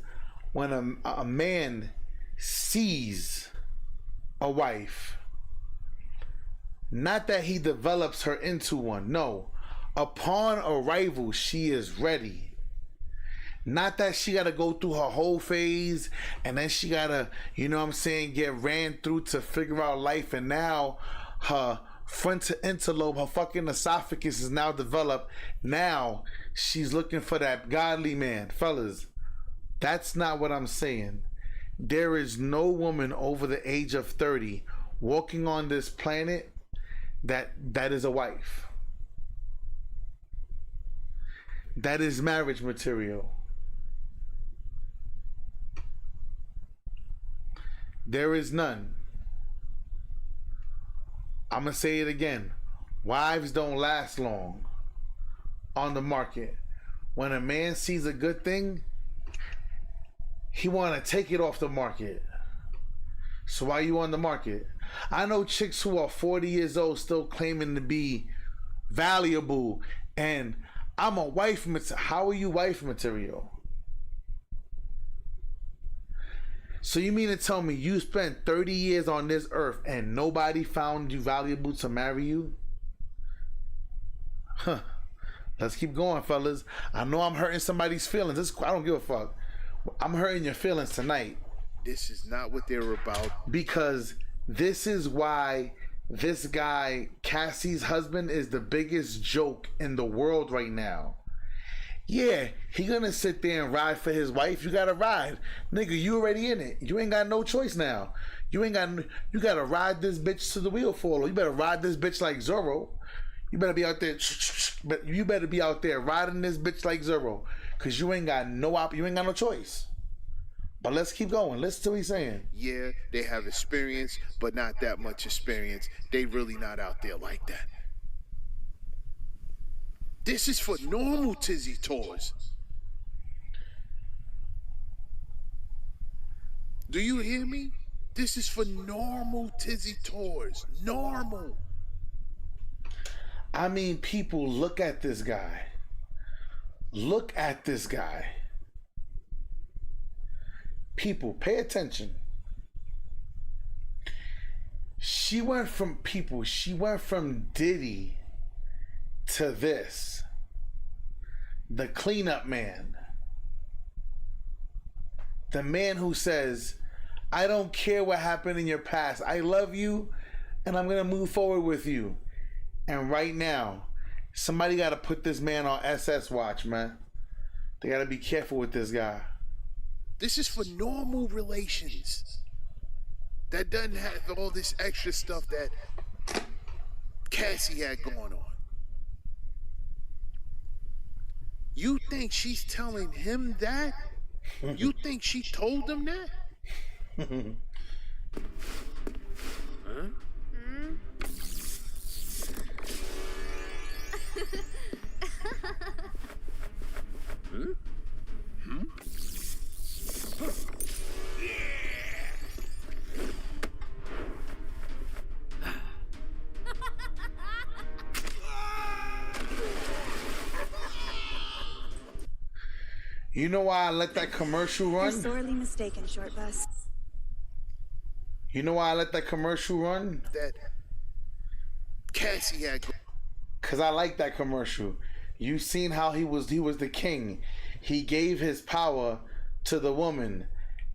S1: when a man sees a wife, not that he develops her into one. No, upon arrival, she is ready. Not that she got to go through her whole phase and then she got to, get ran through to figure out life. And now her frontal interlobe, her fucking esophagus is now developed. Now she's looking for that godly man. Fellas, that's not what I'm saying. There is no woman over the age of 30 walking on this planet that is a wife. That is marriage material. There is none. I'm going to say it again. Wives don't last long on the market. When a man sees a good thing, he want to take it off the market. So why are you on the market? I know chicks who are 40 years old still claiming to be valuable and I'm a wife material. How are you wife material? So you mean to tell me you spent 30 years on this earth and nobody found you valuable to marry you? Huh. Let's keep going, fellas. I know I'm hurting somebody's feelings. I don't give a fuck. I'm hurting your feelings tonight.
S13: This is not what they're about.
S1: Because this is why this guy, Cassie's husband, is the biggest joke in the world right now. Yeah, he gonna sit there and ride for his wife. You gotta ride. Nigga, you already in it. You ain't got no choice now. You gotta ride this bitch to the wheel fall. You better ride this bitch like Zorro. You better be out there, but you better be out there riding this bitch like Zorro. Cause you ain't got no choice. But let's keep going. Listen to what he's saying.
S13: Yeah, they have experience, but not that much experience. They really not out there like that. This is for normal tizzy tours. Do you hear me? This is for normal tizzy tours. Normal.
S1: I mean, people, look at this guy. Look at this guy. People, pay attention. She went from Diddy to this. The cleanup man. The man who says, I don't care what happened in your past. I love you and I'm going to move forward with you. And right now, somebody got to put this man on SS watch, man. They got to be careful with this guy.
S13: This is for normal relations. That doesn't have all this extra stuff that Cassie had going on. You think she's telling him that? You think she told him that? Huh? Hmm? Hmm?
S1: You know why I let that commercial run?
S4: You're sorely mistaken, short bus.
S1: You know why I let that commercial run?
S13: That Cassie had.
S1: Cause I like that commercial. You seen how he was the king. He gave his power to the woman,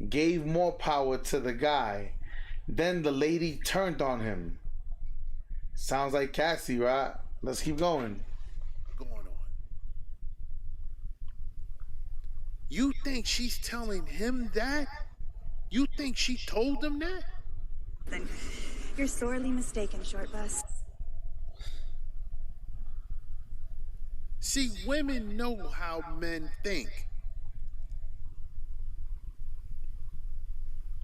S1: gave more power to the guy. Then the lady turned on him. Sounds like Cassie, right? Let's keep going.
S13: You think she's telling him that? You think she told him that?
S4: Then you're sorely mistaken, short bus.
S13: See, women know how men think.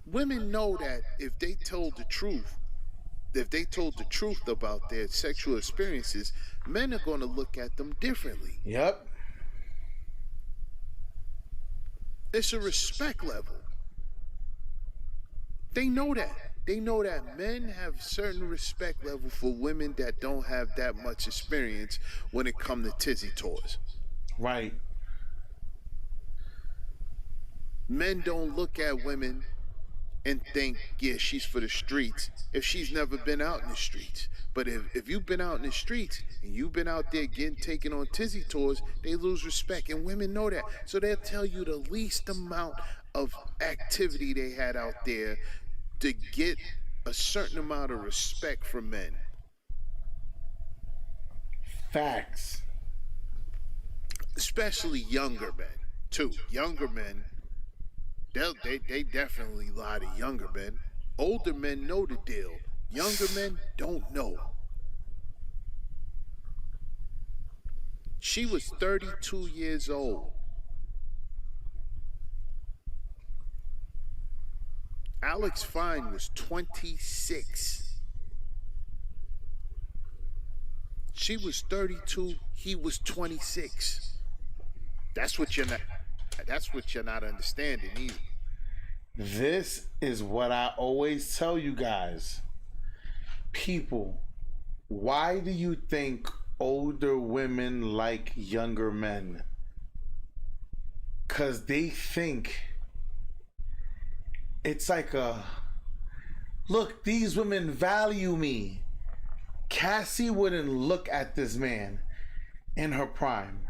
S13: Women know that if they told the truth about their sexual experiences, men are going to look at them differently.
S1: Yep.
S13: It's a respect level. They know that. They know that men have certain respect level for women that don't have that much experience when it comes to tizzy tours.
S1: Right.
S13: Men don't look at women and think, yeah, she's for the streets if she's never been out in the streets. But if you've been out in the streets and you've been out there getting taken on tizzy tours, they lose respect, and women know that. So they'll tell you the least amount of activity they had out there to get a certain amount of respect from men.
S1: Facts.
S13: Especially younger men, too. Younger men, they definitely lie to younger men. Older men know the deal. Younger men don't know. She was 32 years old. Alex Fine was 26. She was 32, he was 26. That's what you're not understanding either.
S1: This is what I always tell you guys. People, why do you think older women like younger men? 'Cause they think it's like look, these women value me. Cassie wouldn't look at this man in her prime.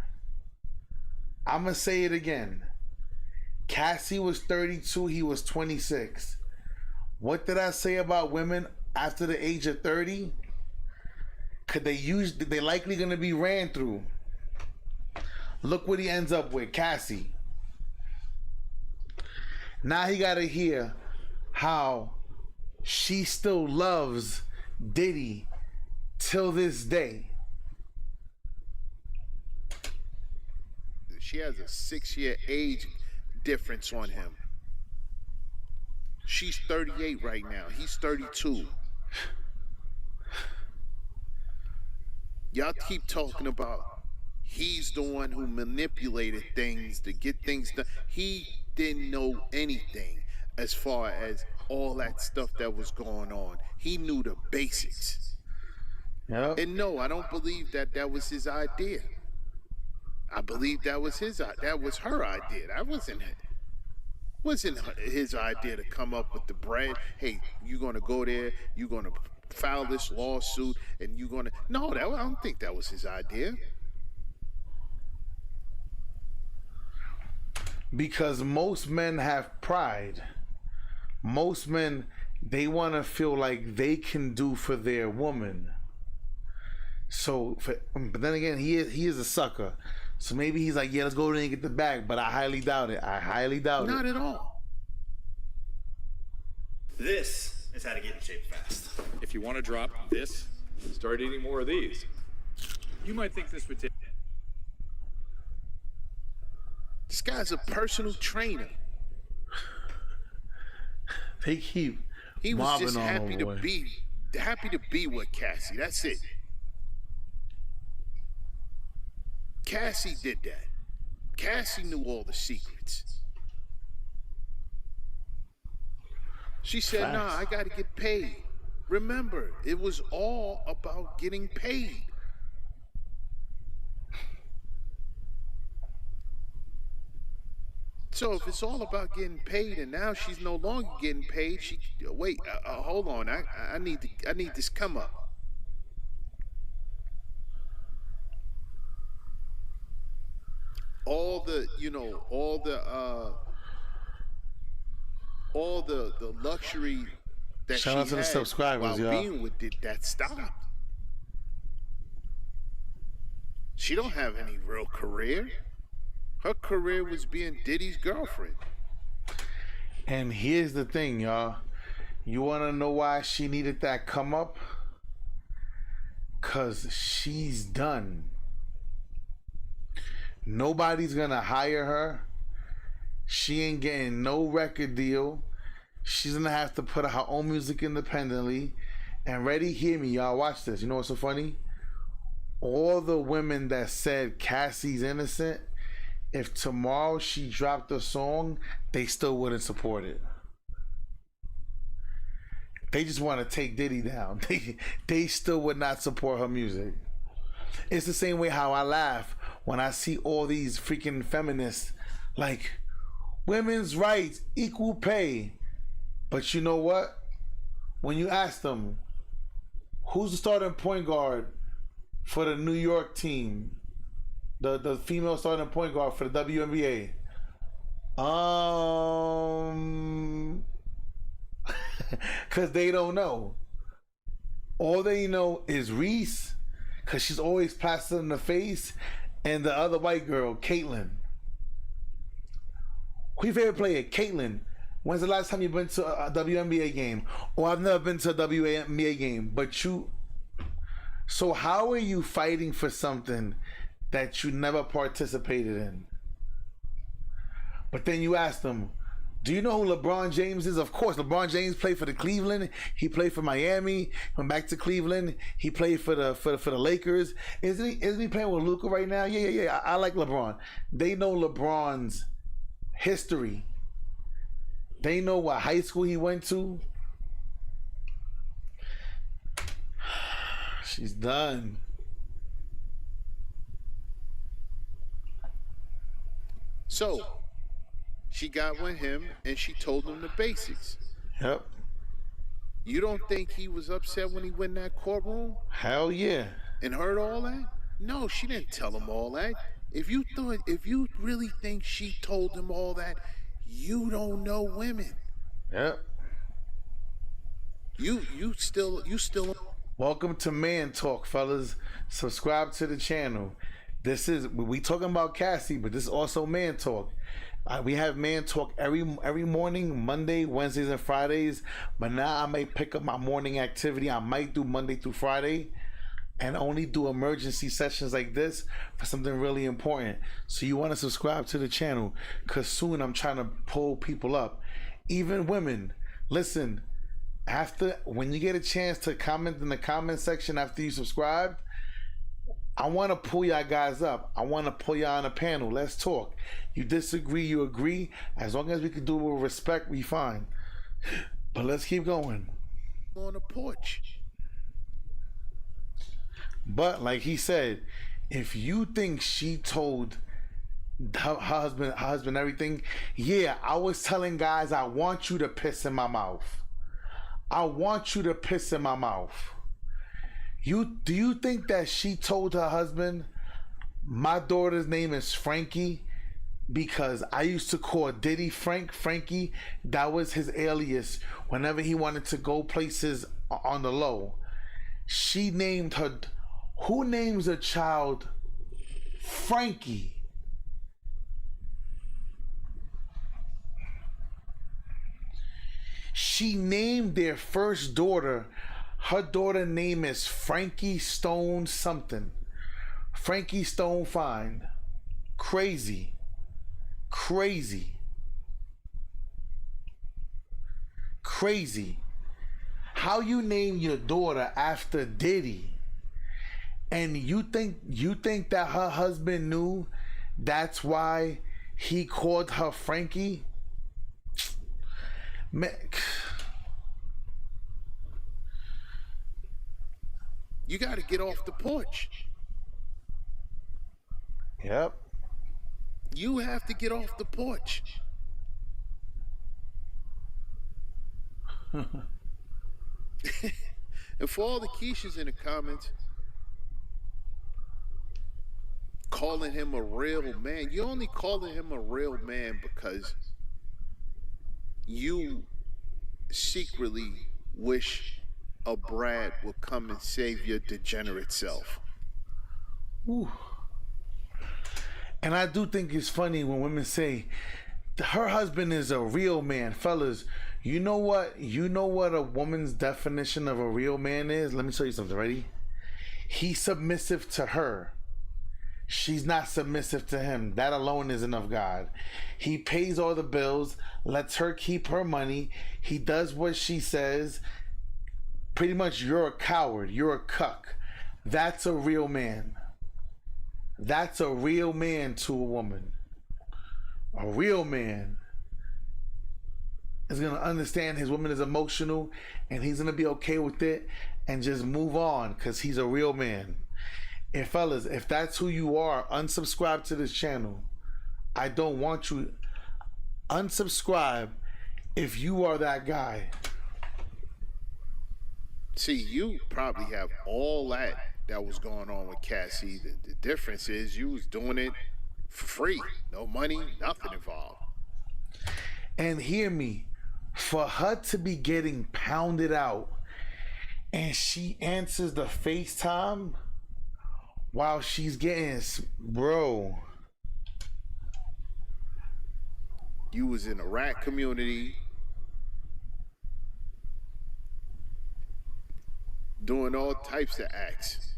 S1: I'm going to say it again. Cassie was 32, he was 26. What did I say about women after the age of 30? They likely going to be ran through. Look what he ends up with, Cassie. Now he got to hear how she still loves Diddy till this day.
S13: She has a 6-year age difference on him. She's 38 right now. He's 32. Y'all keep talking about he's the one who manipulated things to get things done. He didn't know anything as far as all that stuff that was going on. He knew the basics.
S1: Yep.
S13: And no, I don't believe that was his idea. I believe that was her idea. That wasn't his idea to come up with the bread. Hey, you're gonna go there, you're gonna file this lawsuit, and you're gonna... No, I don't think that was his idea.
S1: Because most men have pride. Most men, they want to feel like they can do for their woman. So, but then again, he is a sucker. So maybe he's like, yeah, let's go there and get the bag. But I highly doubt it.
S13: Not at all.
S15: This is how to get in shape fast.
S16: If you want to drop this, start eating more of these. You might think this would take...
S13: This guy's a personal trainer.
S1: They keep
S13: He was just
S1: happy
S13: to be with Cassie. That's it. Cassie did that. Cassie knew all the secrets. She said, nah, I got to get paid. Remember, it was all about getting paid. So if it's all about getting paid, and now she's no longer getting paid, hold on, I need this come up. All the luxury that
S1: shout out to the
S13: had
S1: subscribers,
S13: while
S1: y'all.
S13: being with it, that stopped. She don't have any real career. Her career was being Diddy's girlfriend.
S1: And here's the thing, y'all. You want to know why she needed that come up? Because she's done. Nobody's going to hire her. She ain't getting no record deal. She's going to have to put out her own music independently. And ready, hear me, y'all. Watch this. You know what's so funny? All the women that said Cassie's innocent, if tomorrow she dropped a song, they still wouldn't support it. They just want to take Diddy down. They still would not support her music. It's the same way how I laugh when I see all these freaking feminists like women's rights, equal pay. But you know what? When you ask them, who's the starting point guard for the New York team? The female starting point guard for the WNBA. Because they don't know. All they know is Reese, because she's always plastered in the face, and the other white girl, Caitlyn. Who's your favorite player? Caitlyn. When's the last time you've been to a WNBA game? Or I've never been to a WNBA game, but you... So how are you fighting for something that you never participated in? But then you ask them, do you know who LeBron James is? Of course, LeBron James played for the Cleveland. He played for Miami. Went back to Cleveland. He played for the Lakers. Isn't he playing with Luka right now? Yeah. I like LeBron. They know LeBron's history. They know what high school he went to. She's done.
S13: So She got with him and she told him the basics.
S1: Yep.
S13: You don't think he was upset when he went in that courtroom
S1: Hell yeah.
S13: and heard all that? No, she didn't tell him all that. If you really think she told him all that, you don't know women.
S1: Yep.
S13: You still.
S1: Welcome to Man Talk, fellas. Subscribe to the channel. We talking about Cassie, but this is also Man Talk. We have Man Talk every morning, Monday, Wednesdays, and Fridays. But now I may pick up my morning activity. I might do Monday through Friday, and only do emergency sessions like this for something really important. So you want to subscribe to the channel, because soon I'm trying to pull people up, even women. Listen, when you get a chance to comment in the comment section after you subscribe, I want to pull y'all guys up. I want to pull y'all on a panel. Let's talk. You disagree, you agree. As long as we can do it with respect, we fine. But let's keep going.
S13: On the porch.
S1: But like he said, if you think she told her husband everything, yeah, I was telling guys, I want you to piss in my mouth. I want you to piss in my mouth. Do you think that she told her husband, my daughter's name is Frankie because I used to call Diddy Frankie? That was his alias whenever he wanted to go places on the low. She named her. Who names a child Frankie? She named their first daughter. Her daughter name is Frankie Stone something. Frankie Stone Fine. Crazy. Crazy. Crazy. How you name your daughter after Diddy? And you think that her husband knew that's why he called her Frankie? Man.
S13: You got to get off the porch.
S1: Yep.
S13: You have to get off the porch. And for all the Keishas in the comments calling him a real man, you're only calling him a real man because you secretly wish a Brad will come and save your degenerate self.
S1: Ooh. And I do think it's funny when women say her husband is a real man. Fellas, you know what a woman's definition of a real man is? Let me tell you something. Ready? He's submissive to her. She's not submissive to him. That alone is enough, God. He pays all the bills, lets her keep her money. He does what she says. Pretty much, you're a coward. You're a cuck. That's a real man. That's a real man to a woman. A real man is going to understand his woman is emotional and he's going to be okay with it and just move on because he's a real man. And fellas, if that's who you are, unsubscribe to this channel. I don't want you. Unsubscribe if you are that guy.
S13: See, you probably have all that was going on with Cassie. The difference is you was doing it for free. No money, nothing involved.
S1: And hear me, for her to be getting pounded out and she answers the FaceTime while she's getting, bro.
S13: You was in a rat community doing all types of acts.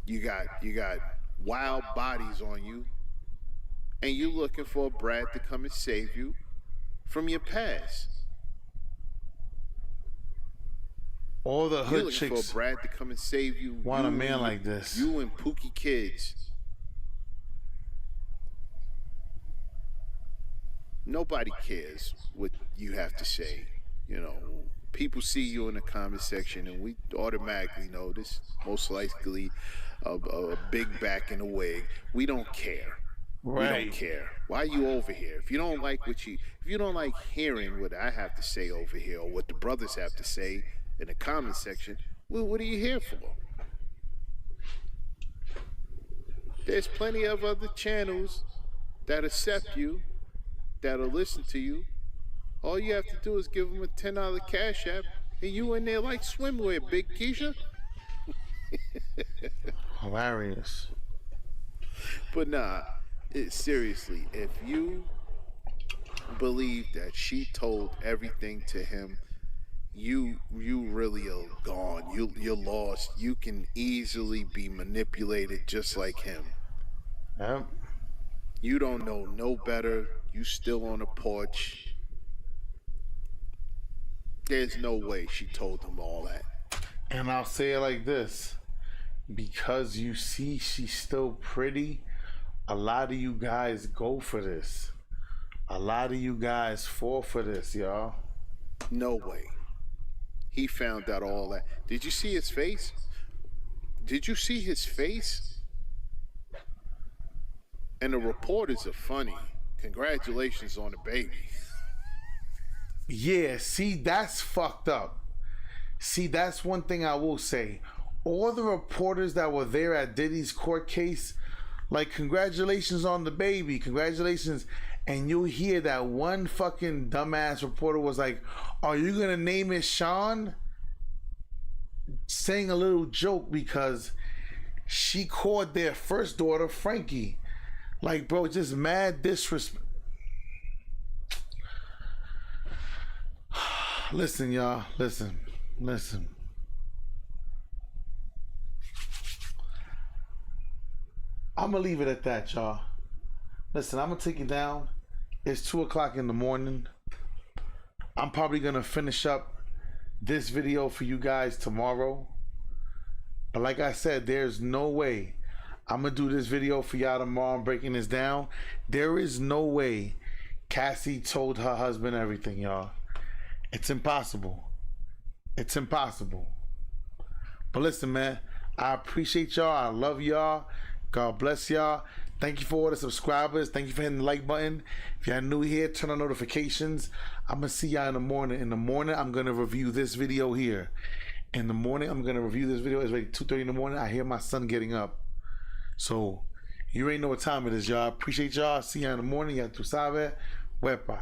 S13: You got wild bodies on you, and you looking for a Brad to come and save you from your past.
S1: All the hood
S13: looking
S1: chicks
S13: for a Brad to come and save you.
S1: Want a man like this.
S13: You and Pookie kids. Nobody cares what you have to say. You know, people see you in the comment section, and we automatically know this most likely a big back in a wig. We don't care.
S1: Right.
S13: We don't care. Why are you over here? If you don't like if you don't like hearing what I have to say over here, or what the brothers have to say in the comment section, well, what are you here for? There's plenty of other channels that accept you, that'll listen to you. All you have to do is give them a $10 cash app, and you in there like swimwear, Big Keisha.
S1: Hilarious.
S13: But nah, seriously, if you believe that she told everything to him, you really are gone. You're lost. You can easily be manipulated just like him.
S1: Yep.
S13: You don't know no better. You still on the porch. There's no way she told him all that.
S1: And I'll say it like this. Because you see she's still pretty, a lot of you guys go for this. A lot of you guys fall for this, y'all.
S13: No way. He found out all that. Did you see his face? Did you see his face? And the reporters are funny. Congratulations on the baby.
S1: Yeah, see, that's fucked up. See, that's one thing I will say. All the reporters that were there at Diddy's court case, like, congratulations on the baby, congratulations. And you'll hear that one fucking dumbass reporter was like, are you gonna name it Sean? Saying a little joke because she called their first daughter Frankie. Like, bro, just mad disrespect. Listen, y'all, listen. I'm gonna leave it at that, y'all. Listen, I'm gonna take it down. It's 2 o'clock in the morning. I'm probably gonna finish up this video for you guys tomorrow. But like I said, there's no way I'm gonna do this video for y'all tomorrow. I'm breaking this down. There is no way Cassie told her husband everything, y'all. It's impossible. It's impossible. But listen, man, I appreciate y'all. I love y'all. God bless y'all. Thank you for all the subscribers. Thank you for hitting the like button. If y'all new here, turn on notifications. I'm going to see y'all in the morning. In the morning, I'm going to review this video here. In the morning, I'm going to review this video. It's like 2:30 in the morning. I hear my son getting up. So, you already know what time it is, y'all. Appreciate y'all. See y'all in the morning. Ya tu sabe. Wepa.